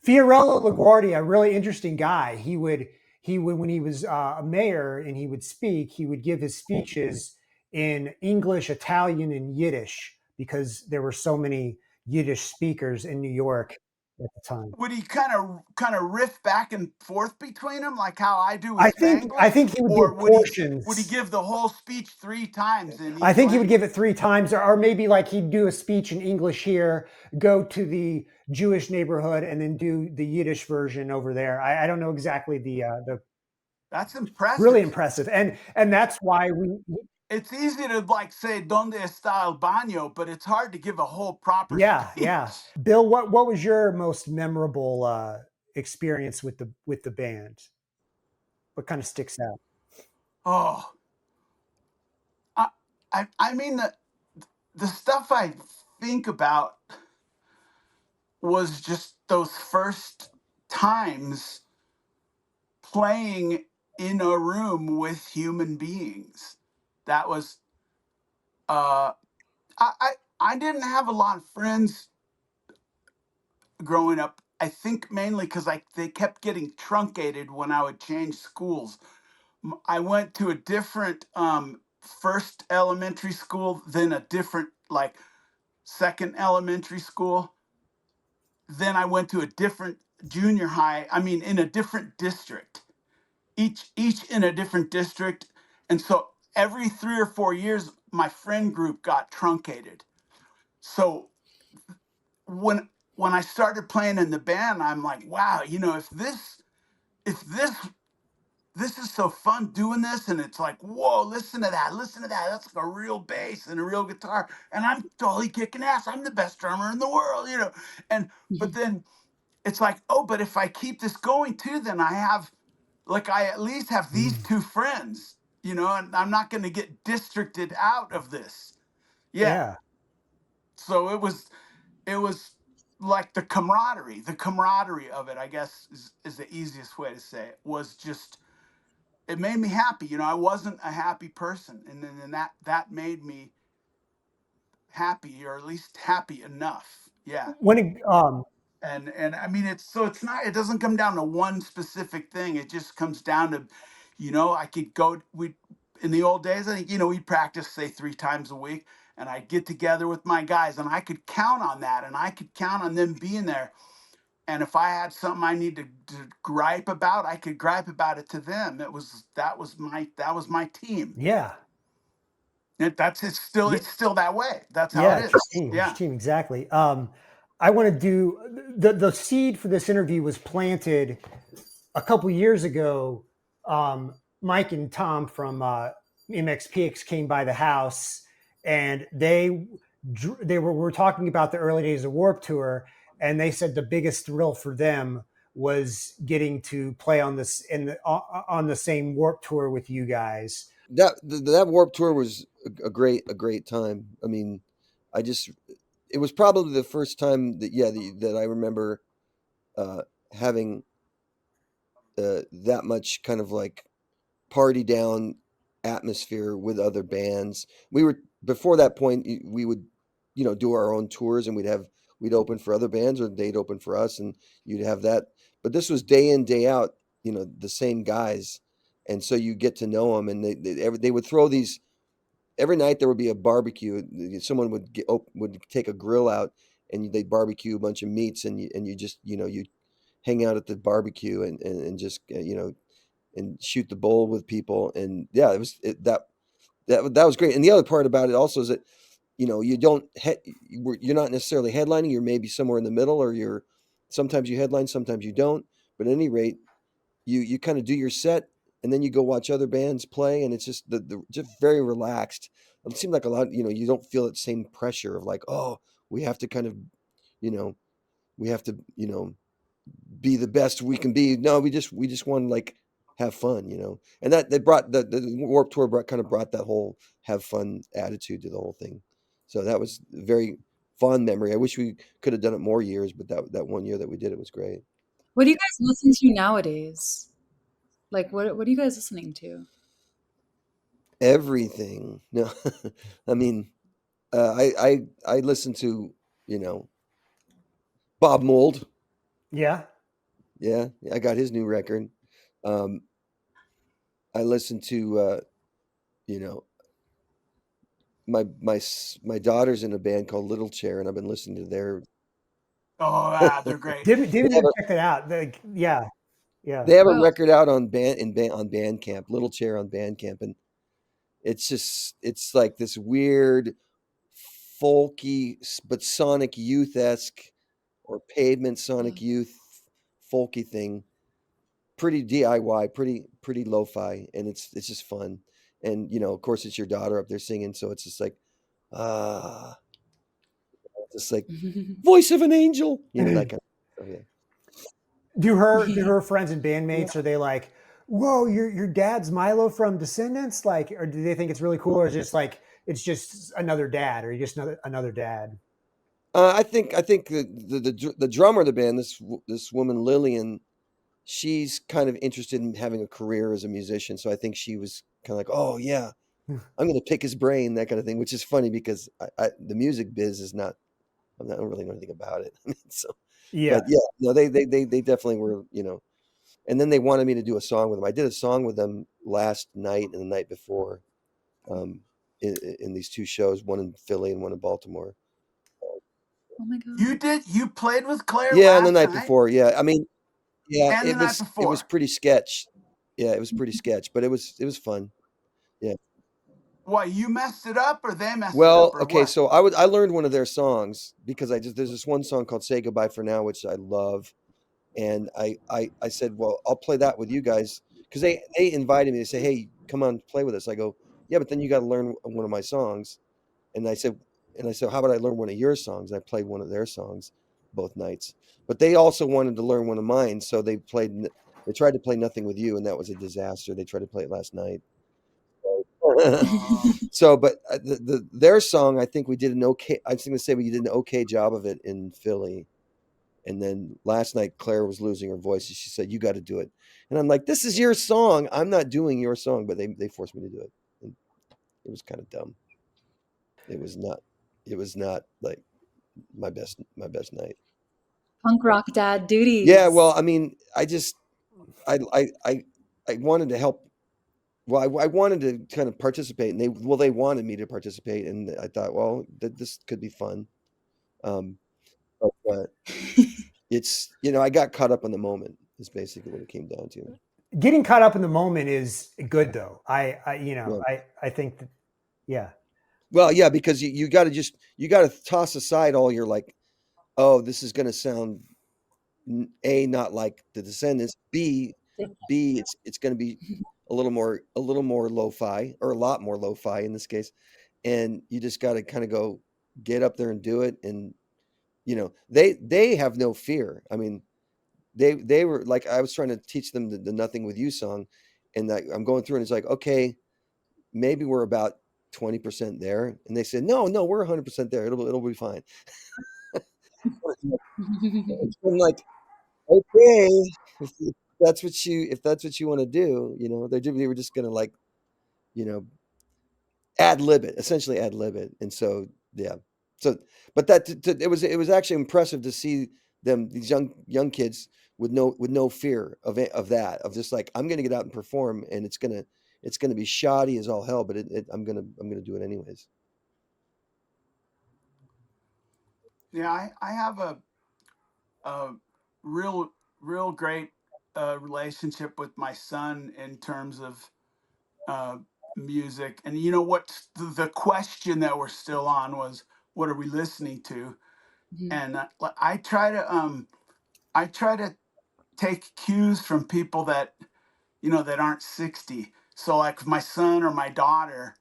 Fiorello LaGuardia, a really interesting guy. He would when he was a mayor and he would speak, he would give his speeches in English, Italian, and Yiddish because there were so many Yiddish speakers in New York at the time. Would he kind of riff back and forth between them like how I do with I Spanglish, think he would or give would he portions. give the whole speech 3 times in I each think he would give it language? 3 times, or maybe like he'd do a speech in English here, go to the Jewish neighborhood, and then do the Yiddish version over there. I don't know exactly the That's really impressive. impressive, and that's why we It's easy to like say "Donde está el baño," but it's hard to give a whole proper yeah. speech. Bill, what was your most memorable experience with the band? What kind of sticks out? Oh, I, I mean the stuff I think about was just those first times playing in a room with human beings. That was uh I didn't have a lot of friends growing up. I think mainly because they kept getting truncated when I would change schools. I went to a different first elementary school, then a different like second elementary school. Then I went to a different junior high. I mean, in a different district, each in a different district, and so every 3 or 4 years, my friend group got truncated. So when I started playing in the band, I'm like, wow, if this is so fun doing this, and it's like, whoa, listen to that, that's like a real bass and a real guitar, and I'm totally kicking ass, I'm the best drummer in the world. And but then it's like, oh, but if I keep this going too, then I at least have these two friends, and I'm not going to get districted out of this. Yeah. Yeah. So it was like the camaraderie of it, I guess, is the easiest way to say it, was just, it made me happy. I wasn't a happy person, and then that made me happy, or at least happy enough. Yeah. When it, And I mean, it doesn't come down to one specific thing. It just comes down to, I could go, we in the old days, I think, we'd practice, say, 3 times a week, and I'd get together with my guys, and I could count on that, and I could count on them being there. And if I had something I needed to gripe about, I could gripe about it to them. That was my team. yeah. It's still that way. That's how Yeah, it it's is. your team. It's Yeah. your team, exactly. I want to do the seed for this interview was planted a couple years ago. Mike and Tom from MxPx came by the house, and they were talking about the early days of Warped Tour, and they said the biggest thrill for them was getting to play on on the same Warped Tour with you guys. That Warped Tour was a great time. I mean, it was probably the first time that I remember having that much kind of like party down atmosphere with other bands. Before that point, we would do our own tours, and we'd open for other bands, or they'd open for us, and you'd have that. But this was day in, day out, the same guys, and so you get to know them, and they would throw these. Every night there would be a barbecue. Someone would take a grill out, and they'd barbecue a bunch of meats, and you just you hang out at the barbecue, and just and shoot the bull with people. And yeah, that was great. And the other part about it also is that you're not necessarily headlining. You're maybe somewhere in the middle, or sometimes you headline, sometimes you don't. But at any rate, you kind of do your set, and then you go watch other bands play, and it's just just very relaxed. It seemed like a lot. You don't feel that same pressure of like, oh, we have to kind of you know we have to be the best we can be. No, we just want to like have fun. And that they brought the Warped Tour brought that whole have fun attitude to the whole thing. So that was a very fond memory. I wish we could have done it more years, but that one year that we did it was great. What do you guys listen to nowadays? Like, what are you guys listening to? Everything. No, I mean, I listen to Bob Mould. Yeah. Yeah, I got his new record. Um, I listen to you know my daughter's in a band called Little Chair, and I've been listening to their. Oh, they're great. David They didn't have check that out. Yeah. they have a Oh, record out on Bandcamp, Little Chair on Bandcamp, and it's like this weird, folky but Sonic Youth-esque or Pavement Sonic Youth folky thing. Pretty DIY, pretty lo-fi, and it's just fun. And of course, it's your daughter up there singing, so it's just like, ah, just like voice of an angel, that kind of stuff. Yeah. Do her friends and bandmates, are they like, whoa, your dad's Milo from Descendents? Like, or do they think it's really cool, or is it just like it's just another dad, or you just another dad? I think the drummer of the band, this woman Lillian, she's kind of interested in having a career as a musician. So I think she was kind of like, oh yeah, I'm going to pick his brain, that kind of thing. Which is funny because the music biz is not. I don't really know anything about it. So, Yeah. but yeah, no, they definitely were, And then they wanted me to do a song with them. I did a song with them last night and the night before, in these two shows, one in Philly and one in Baltimore. Oh my god. You did. You played with Claire Yeah, and the last night night before. Yeah, I mean, yeah, and the night it was before. pretty sketch. Yeah, it was pretty sketch, but it was fun. Yeah. Why, you messed it up, or they messed it up, Well, or okay, what? so I learned one of their songs because there's this one song called "Say Goodbye for Now," which I love, and I said, well, I'll play that with you guys because they invited me. They say, hey, come on, play with us. I go, yeah, but then you got to learn one of my songs, and I said, how about I learn one of your songs? I played one of their songs both nights, but they also wanted to learn one of mine, so they tried to play "Nothing with You," and that was a disaster. They tried to play it last night. Uh, So, but their song, I think we did an okay. I was going to say we did an okay job of it in Philly, and then last night Claire was losing her voice, and she said, "You got to do it." And I'm like, "This is your song. I'm not doing your song," but they forced me to do it, and it was kind of dumb. It was not. It was not like my best night. Punk rock dad Yeah, well, duties. I mean, I I I I wanted to help. Well, I wanted to kind of participate, and they wanted me to participate, and I thought, well, this could be fun. Um, but it's I got caught up in the moment. Is basically what it came down to. Getting caught up in the moment is good though. Yeah. I think that, yeah. Well, yeah, because you got to you got to toss aside all your like, oh, this is going to sound A, not like the Descendants. B, it's going to be a little more lo-fi, or a lot more lo-fi in this case, and you just got to kind of go get up there and do it. And they have no fear. I mean, they were like, I was trying to teach them the "Nothing with You" song, and I'm going through, and it's like, okay, maybe we're about 20% there, and they said, no, we're 100% there. It'll be fine. I'm like, okay, if that's what you want to do, they were just gonna like, you know, ad lib it, essentially ad lib it, and so yeah, so but it was actually impressive to see these young kids with no fear of that, of just like, I'm gonna get out and perform, and it's gonna be shoddy as all hell, but I'm gonna do it anyways. yeah, I have a real real great relationship with my son in terms of uh, music. And you know what? The question that we're still on was, what are we listening to? Mhm. And I try to take cues from people that that aren't 60. So like if my son or my daughter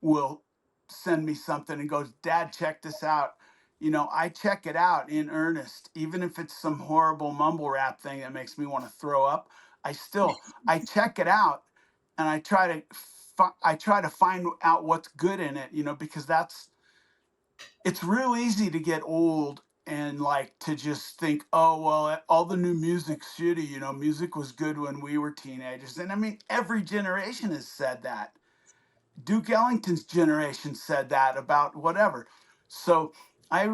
will send me something and goes, "Dad, check this out." I check it out in earnest, even if it's some horrible mumble rap thing that makes me want to throw up. I check it out, and I try to find out what's good in it, because it's real easy to get old and like to just think, oh well, all the new music's shitty. Music was good when we were teenagers, and I mean every generation has said that. Duke Ellington's generation said that about whatever. So I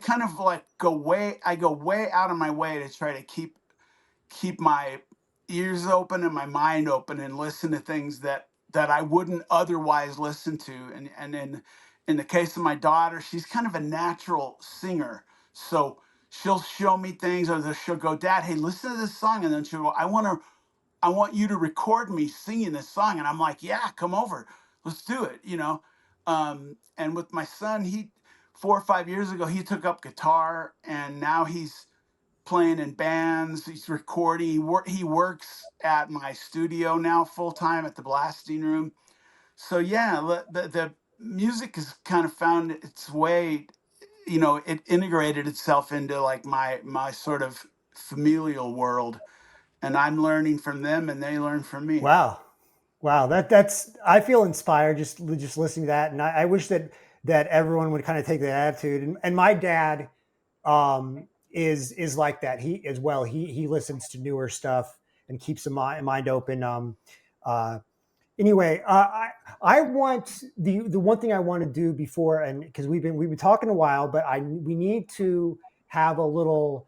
kind of like go way out of my way to try to keep my ears open and my mind open and listen to things that I wouldn't otherwise listen to. And in the case of my daughter, she's kind of a natural singer. So she'll show me things, or she'll go, "Dad, hey, listen to this song." And then she'll go, I want you to record me singing this song. And I'm like, "Yeah, come over. Let's do it." And with my son, he 4 or 5 years ago, he took up guitar, and now he's playing in bands. He's recording. He works at my studio now full time at the blasting room. So yeah, the music has kind of found its way. It integrated itself into like my sort of familial world, and I'm learning from them, and they learn from me. Wow. Wow. That's, I feel inspired just listening to that. And I wish that everyone would kind of take that attitude. And my dad, is like that. He as well. He listens to newer stuff and keeps a mind open. Uh, anyway, I want the one thing I want to do before, and because we've been talking a while, but we need to have a little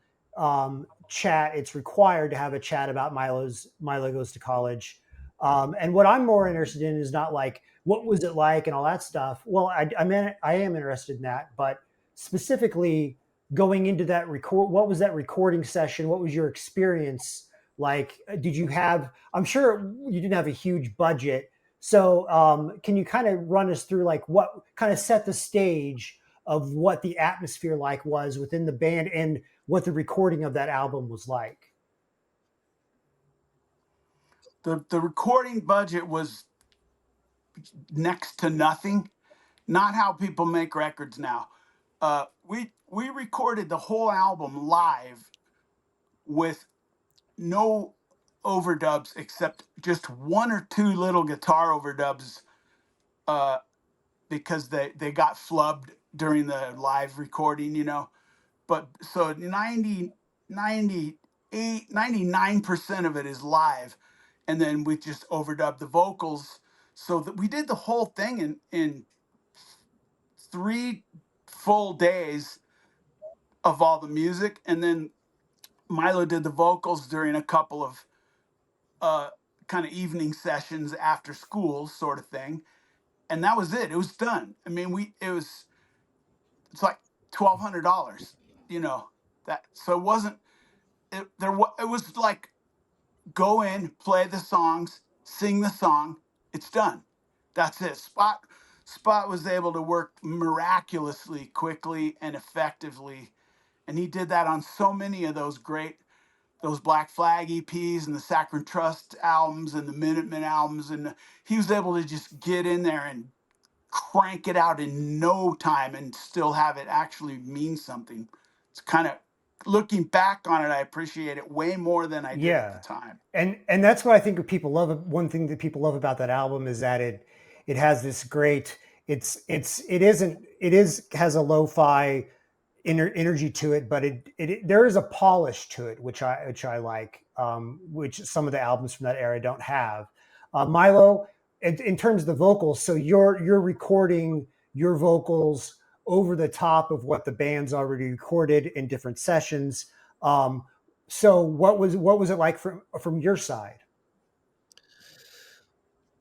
chat. It's required to have a chat about Milo Goes to College. And what I'm more interested in is not like what was it like and all that stuff. Well, I mean, I am interested in that, but specifically going into that record, what was that recording session? What was your experience like? Did you have, I'm sure you didn't have a huge budget. So can you kind of run us through like what kind of set the stage of what the atmosphere like was within the band and what the recording of that album was like? The recording budget was next to nothing. Not how people make records now. We recorded the whole album live with no overdubs except just one or two little guitar overdubs, because they got flubbed during the live recording, But so 99% of it is live, and then we just overdubbed the vocals, so that we did the whole thing in 3 full days of all the music, and then Milo did the vocals during a couple of kind of evening sessions after school, sort of thing, and that was it. It was done. I mean, it's like $1,200, that. So it wasn't. It was like, go in, play the songs, sing the song, it's done. That's it. Spot was able to work miraculously quickly and effectively, and he did that on so many of those Black Flag EPs and the Saccharine Trust albums and the Minutemen albums, and he was able to just get in there and crank it out in no time and still have it actually mean something. It's kind of, looking back on it, I appreciate it way more than I did at the time. And that's what I think people love. One thing that people love about that album is that it has this great, it has a lo-fi energy to it, but there is a polish to it, which I like, which some of the albums from that era don't have. Milo, in terms of the vocals, so you're recording your vocals over the top of what the band's already recorded in different sessions. So what was it like from your side?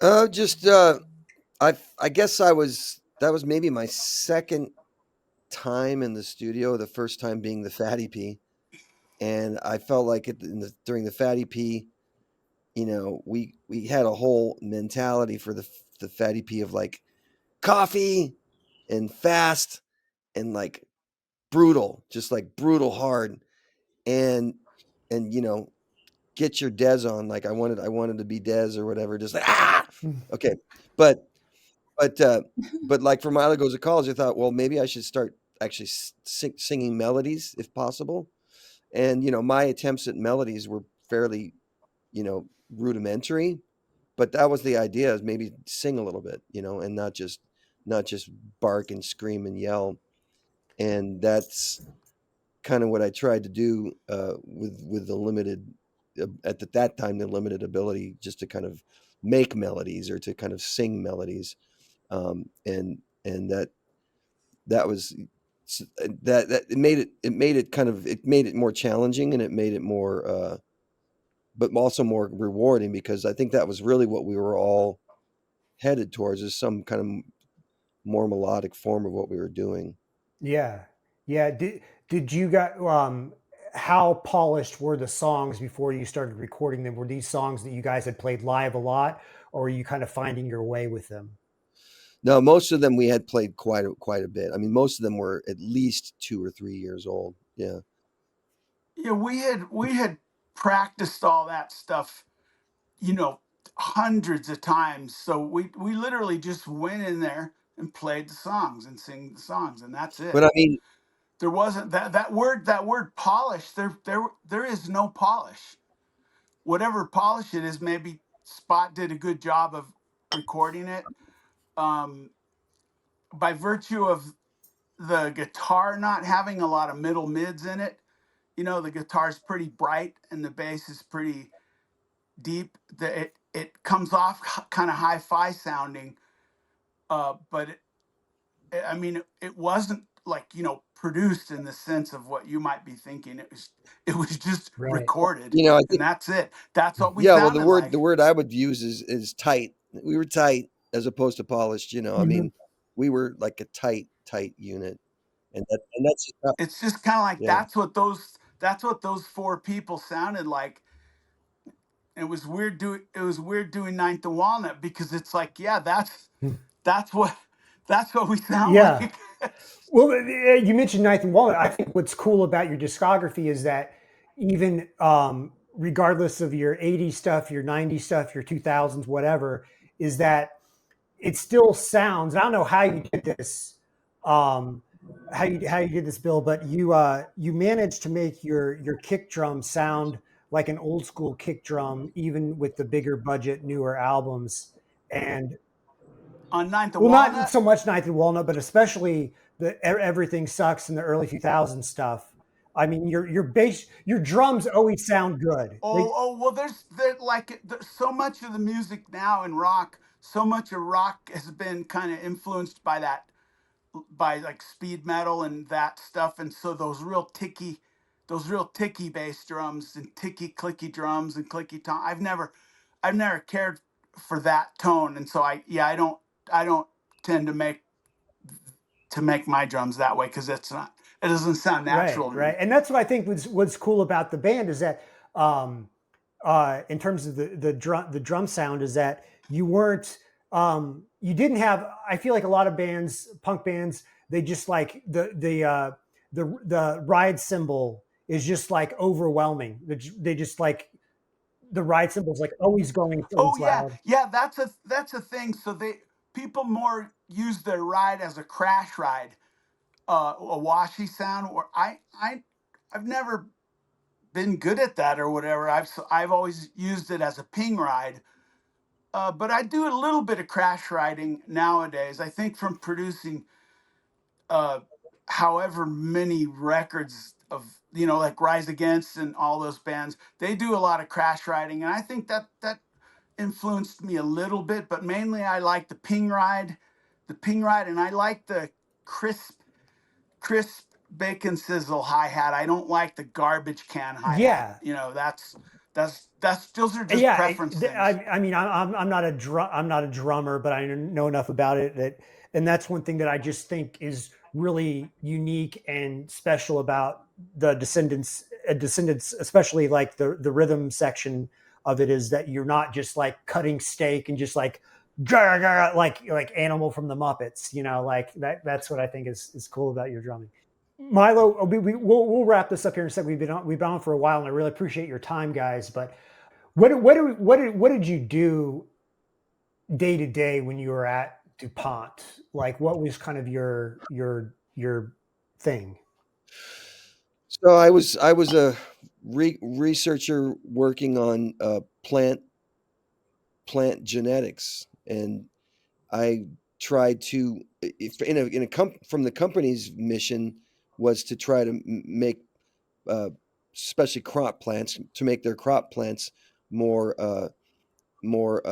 I guess that was maybe my second time in the studio, the first time being the Fat EP. And I felt like during the Fat EP, we had a whole mentality for the Fat EP of like coffee and fast and like brutal, just like brutal hard, and get your Dez on. Like I wanted to be Dez or whatever, just like okay, but like for Milo Goes to College, I thought, well, maybe I should start actually singing melodies if possible. And my attempts at melodies were fairly rudimentary, but that was the idea, is maybe sing a little bit, and not just bark and scream and yell. And that's kind of what I tried to do with the limited at that time, the limited ability just to kind of make melodies or to kind of sing melodies. And that was that it made it more challenging, and it made it more but also more rewarding, because I think that was really what we were all headed towards, is some kind of more melodic form of what we were doing. Yeah. Did you guys, how polished were the songs before you started recording them? Were these songs that you guys had played live a lot, or were you kind of finding your way with them? No, most of them we had played quite a bit. I mean, most of them were at least 2 or 3 years old. Yeah. Yeah, we had practiced all that stuff, hundreds of times. So we literally just went in there and played the songs and sing the songs, and that's it. But I mean, there wasn't that word polish. There is no polish. Whatever polish it is, maybe Spot did a good job of recording it. By virtue of the guitar not having a lot of middle mids in it, the guitar's pretty bright and the bass is pretty deep. It comes off kind of hi-fi sounding, but it wasn't like produced in the sense of what you might be thinking. It was just recorded, I think, and that's it. That's what we. Yeah, well, the word I would use is tight. We were tight as opposed to polished. I mean, we were like a tight unit, and that's just how, It's just kind of like yeah. that's what those four people sounded like. It was weird doing Ninth and Walnut, because it's like, yeah, that's what that's what we sound Yeah. like. Well, you mentioned Ninth and Walnut. I think what's cool about your discography is that even regardless of your 80s stuff, your 90s stuff, your 2000s, whatever, is that it still sounds. I don't know how you did this, how you did this, Bill, but you managed to make your kick drum sound like an old school kick drum, even with the bigger budget, newer albums. And On Ninth and well, not Walnut. so much Ninth and Walnut, but especially the Everything Sucks in the early 2000s stuff. I mean, your bass, your drums always sound good. Well, there's so much of the music now in rock. So much of rock has been kind of influenced by by like speed metal and that stuff, and so those real ticky bass drums and ticky clicky drums and clicky tom. I've never cared for that tone, and so I don't tend to make my drums that way, because it doesn't sound natural to Right. me. And that's what I think was cool about the band is that in terms of the drum sound is that you weren't you didn't have. I feel like a lot of bands, punk bands, they just like the ride cymbal is just like overwhelming. They just like the ride cymbal is like always going, Oh always yeah, loud. yeah, that's a thing. So people more use their ride as a crash ride, a washy sound. Or I've never been good at that or whatever. I've always used it as a ping ride. But I do a little bit of crash riding nowadays. I think from producing uh, however many records of, like Rise Against and all those bands, they do a lot of crash riding, and I think that influenced me a little bit. But mainly, I like the ping ride, and I like the crisp bacon sizzle hi hat. I don't like the garbage can hi hat. Yeah, That's those are just yeah. preference things. I mean, I'm not I'm not a drummer, but I know enough about it that, and that's one thing that I just think is really unique and special about the Descendents, especially like the rhythm section of it, is that you're not just like cutting steak and just like like Animal from the Muppets, like that. That's what I think is cool about your drumming. Milo, we'll wrap this up here in a second. We've been on for a while, and I really appreciate your time, guys. But what did you do day to day when you were at DuPont? Like, what was kind of your thing? So I was a researcher working on plant genetics, and I tried to, if in a from the company's mission was to try to make uh, especially crop plants, to make their crop plants more more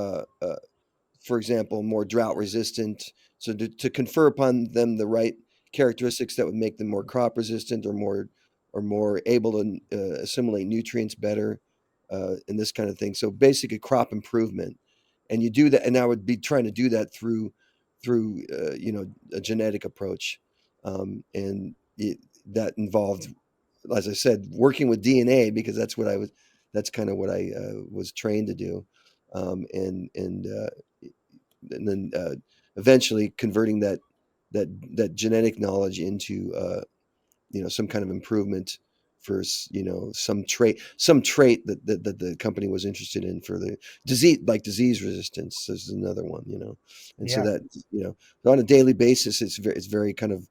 for example, more drought resistant. So to confer upon them the right characteristics that would make them more crop resistant, or more able to assimilate nutrients better, and this kind of thing. So basically, crop improvement, and you do that. And I would be trying to do that through a genetic approach, and that involved, as I said, working with DNA, because that's what I was. That's kind of what I was trained to do, and then eventually converting that genetic knowledge into some kind of improvement for some trait that the company was interested in for the disease, like disease resistance is another one, and so Yeah. that on a daily basis it's very kind of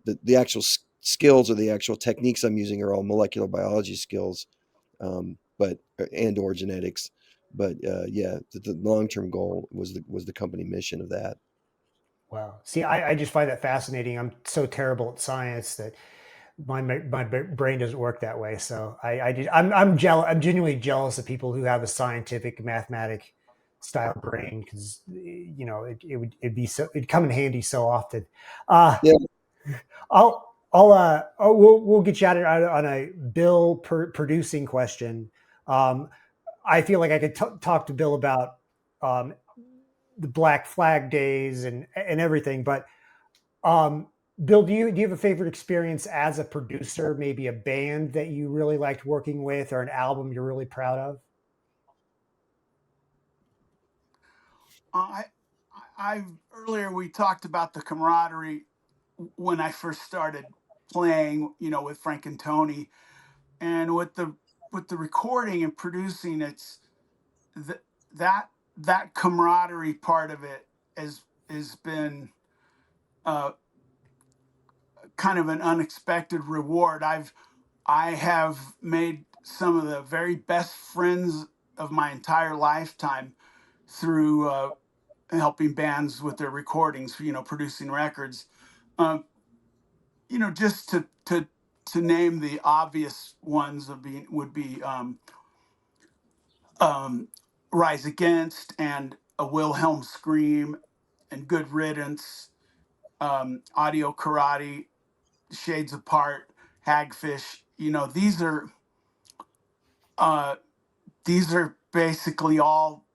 the actual skills, or the actual techniques I'm using, are all molecular biology skills, but and or genetics. But yeah, the long term goal was the company mission of that. Wow. See, I just find that fascinating. I'm so terrible at science that my brain doesn't work that way. So I'm jealous. I'm genuinely jealous of people who have a scientific, mathematic style brain, because it'd come in handy so often. Yeah. We'll get you out on a Bill producing question. I feel like I could talk to Bill about um, the Black Flag days and everything, but Bill, do you have a favorite experience as a producer? Maybe a band that you really liked working with, or an album you're really proud of? I, I earlier we talked about the camaraderie when I first started playing, with Frank and Tony, and with the recording and producing. It's th- that that camaraderie part of it has been uh, kind of an unexpected reward. I have made some of the very best friends of my entire lifetime through helping bands with their recordings, producing records. Um, just to name the obvious ones would be um, Rise Against and A Wilhelm Scream and Good Riddance, Audio Karate, Shades Apart, Hagfish. Uh, these are basically all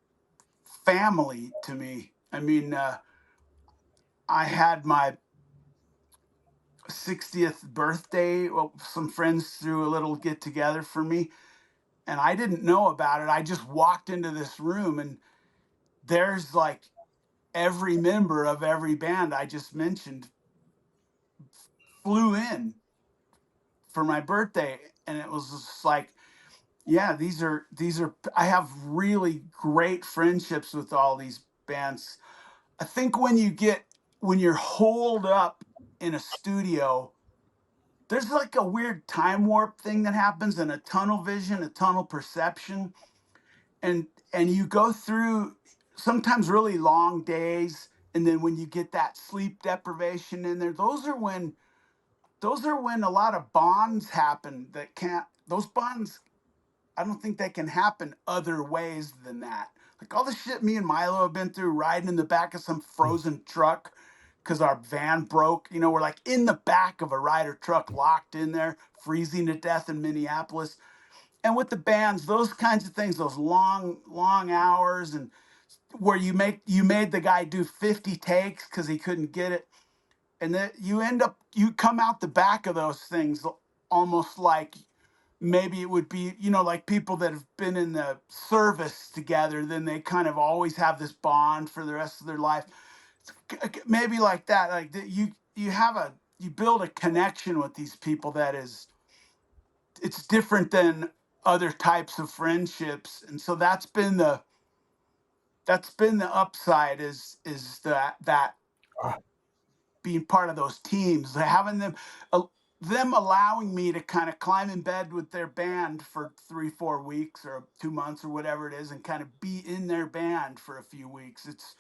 family to me. I mean, I had my 60th birthday. Well, some friends threw a little get together for me, and I didn't know about it. I just walked into this room, and there's like every member of every band I just mentioned flew in for my birthday, and it was just like, yeah, these are I have really great friendships with all these bands. I think when you're holed up in a studio, there's like a weird time warp thing that happens, and a tunnel vision, a tunnel perception, and you go through sometimes really long days, and then when you get that sleep deprivation in there, those are when a lot of bonds happen that can't those bonds I don't think they can happen other ways than that. Like all the shit me and Milo have been through, riding in the back of some frozen truck because our van broke. We're like in the back of a Ryder truck, locked in there, freezing to death in Minneapolis. And with the bands, those kinds of things, those long, long hours, and where you made the guy do 50 takes because he couldn't get it, and then you come out the back of those things almost like maybe it would be, like people that have been in the service together, then they kind of always have this bond for the rest of their life. Maybe like that, like you build a connection with these people that is, it's different than other types of friendships. And so that's been the upside, is that being part of those teams, having them allowing me to kind of climb in bed with their band for 3-4 weeks or 2 months or whatever it is, and kind of be in their band for a few weeks. It's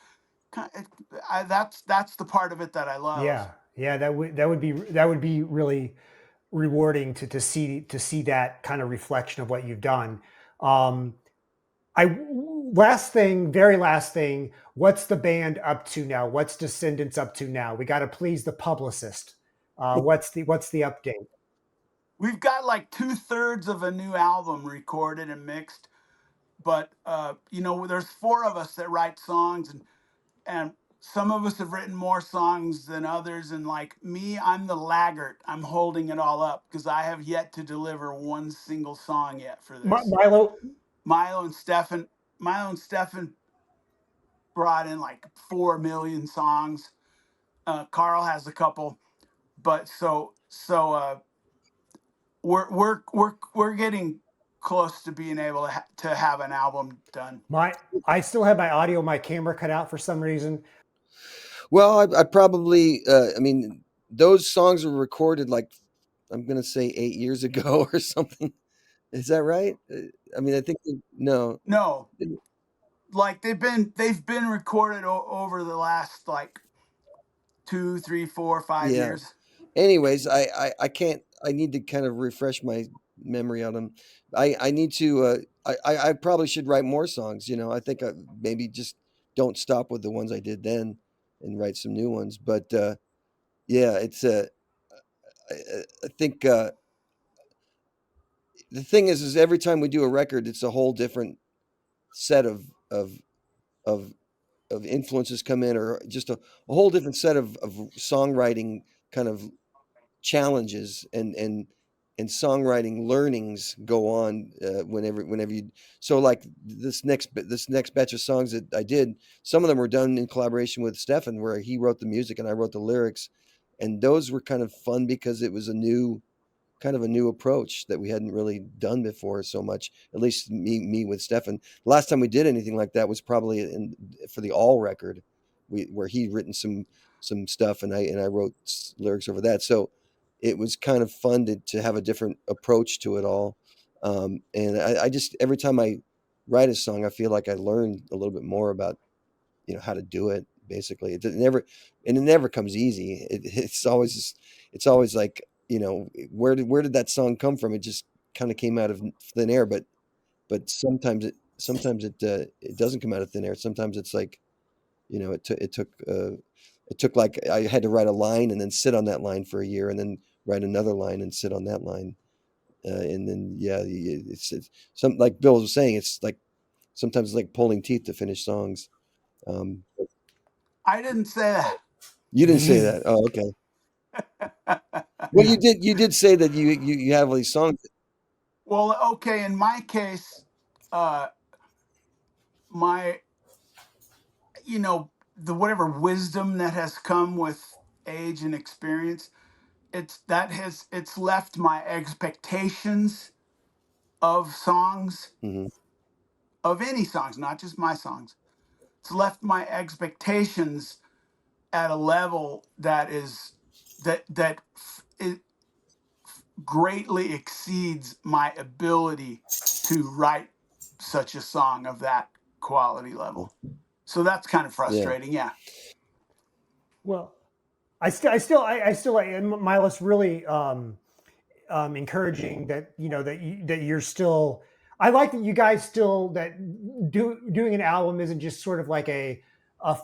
kind of, that's the part of it that I love. Yeah, yeah, that would be really rewarding to see that kind of reflection of what you've done. Um, I very last thing. What's the band up to now? What's Descendants up to now? We got to please the publicist. What's the update? We've got like 2/3 of a new album recorded and mixed, but there's four of us that write songs, and some of us have written more songs than others, and like me, I'm the laggard. I'm holding it all up because I have yet to deliver one single song yet for this. Milo, Milo and Stefan Milo and Stefan brought in like 4 million songs. Carl has a couple, but we're getting close to being able to have an album done. I still have my camera cut out for some reason. Well, I probably, I mean, those songs were recorded like, I'm going to say 8 years ago or something. Is that right? I mean, I think, no. No, like they've been recorded over the last like 2, 3, 4, 5 Yeah. years. Anyways, I can't, I need to kind of refresh my memory on them. I need to, I probably should write more songs. I think I maybe just don't stop with the ones I did then and write some new ones. But, yeah, I think, the thing is every time we do a record, it's a whole different set of of influences come in, or just a whole different set of songwriting kind of challenges and songwriting learnings go on whenever you. So like this next batch of songs that I did, some of them were done in collaboration with Stefan, where he wrote the music and I wrote the lyrics, and those were kind of fun because it was a new approach that we hadn't really done before so much. At least me with Stefan. The last time we did anything like that was probably for the All record, where he'd written some stuff and I wrote lyrics over that. So it was kind of fun to have a different approach to it all. And I just, every time I write a song, I feel like I learn a little bit more about, how to do it. Basically, it never comes easy. It's always like, where did that song come from? It just kind of came out of thin air. But sometimes it doesn't come out of thin air. Sometimes it's like, it took like I had to write a line and then sit on that line for a year and then write another line and sit on that line. And then, it's some, like Bill was saying, it's like, sometimes it's like pulling teeth to finish songs. I didn't say that. You didn't say that. Oh, okay. Well, you did say that you have all these songs. Well, okay, in my case, my, the whatever wisdom that has come with age and experience, it's left my expectations of songs, Mhm. of any songs, not just my songs. It's left my expectations at a level that it greatly exceeds my ability to write such a song of that quality level. So that's kind of frustrating. Yeah. Well, I still like, and Milo's really encouraging that that you're still. I like that you guys still doing an album isn't just sort of like a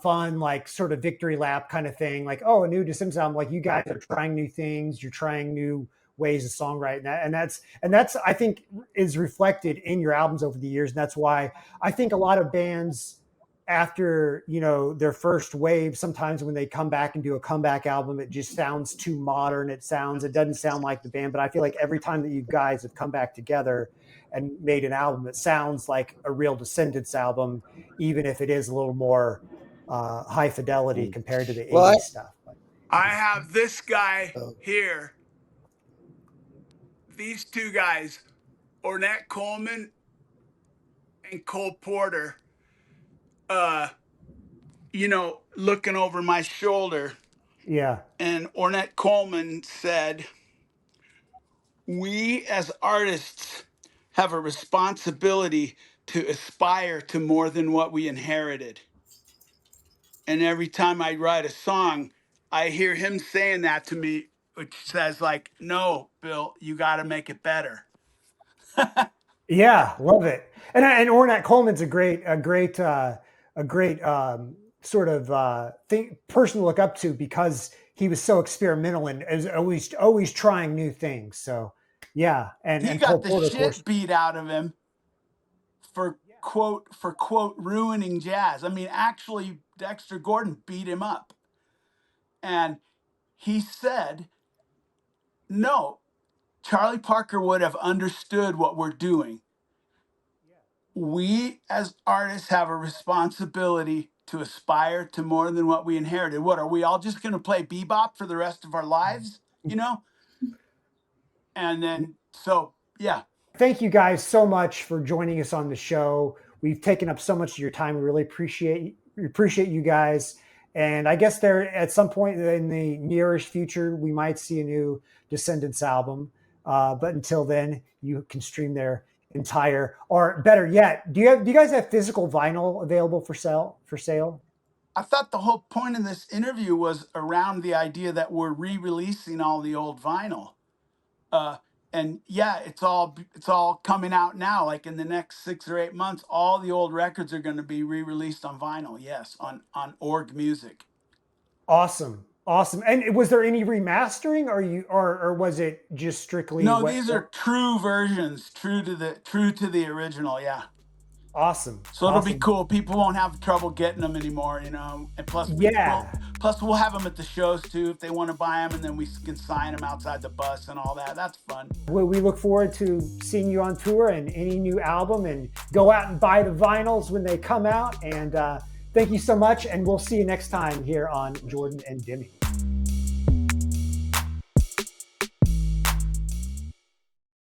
fun, like, sort of victory lap kind of thing. Like, oh, a new Descendents album. Like, you guys are trying new things. You're trying new ways of songwriting, and that's I think is reflected in your albums over the years. And that's why I think a lot of bands, after their first wave, sometimes when they come back and do a comeback album, it just sounds too modern. It doesn't sound like the band. But I feel like every time that you guys have come back together and made an album, it sounds like a real Descendents album, even if it is a little more high fidelity compared to the Well, 80s stuff. I have this guy Oh. here, these two guys, Ornette Coleman and Cole Porter, looking over my shoulder. Yeah. And Ornette Coleman said, "We as artists have a responsibility to aspire to more than what we inherited." And every time I write a song, I hear him saying that to me, which says, like, "No, Bill, you got to make it better." Yeah, love it. And Ornette Coleman's a great sort of person to look up to, because he was so experimental and is always trying new things. So yeah, He and Cole got the Porter, of course. shit beat out of him for quote ruining jazz. I mean, actually, Dexter Gordon beat him up, and he said, "No, Charlie Parker would have understood what we're doing. We as artists have a responsibility to aspire to more than what we inherited. What, are we all just going to play bebop for the rest of our lives? And then, so yeah." Thank you guys so much for joining us on the show. We've taken up so much of your time. We really appreciate you guys. And I guess there, at some point in the nearish future, we might see a new Descendents album. But until then, you can stream their entire, or better yet, do you guys have physical vinyl available for sale? I thought the whole point of this interview was around the idea that we're re-releasing all the old vinyl. And yeah, it's all coming out now. Like in the next 6 or 8 months, all the old records are going to be re-released on vinyl. Yes, on Org Music. Awesome. And was there any remastering, or was it just strictly No, these are true versions, true to the original. Yeah. Awesome. So it'll be Awesome. cool. People won't have trouble getting them anymore, you know. And plus, Yeah. we'll have them at the shows too if they want to buy them, and then we can sign them outside the bus and all that. That's fun. We look forward to seeing you on tour and any new album, and go out and buy the vinyls when they come out. And thank you so much, and we'll see you next time here on Jordan and Demi.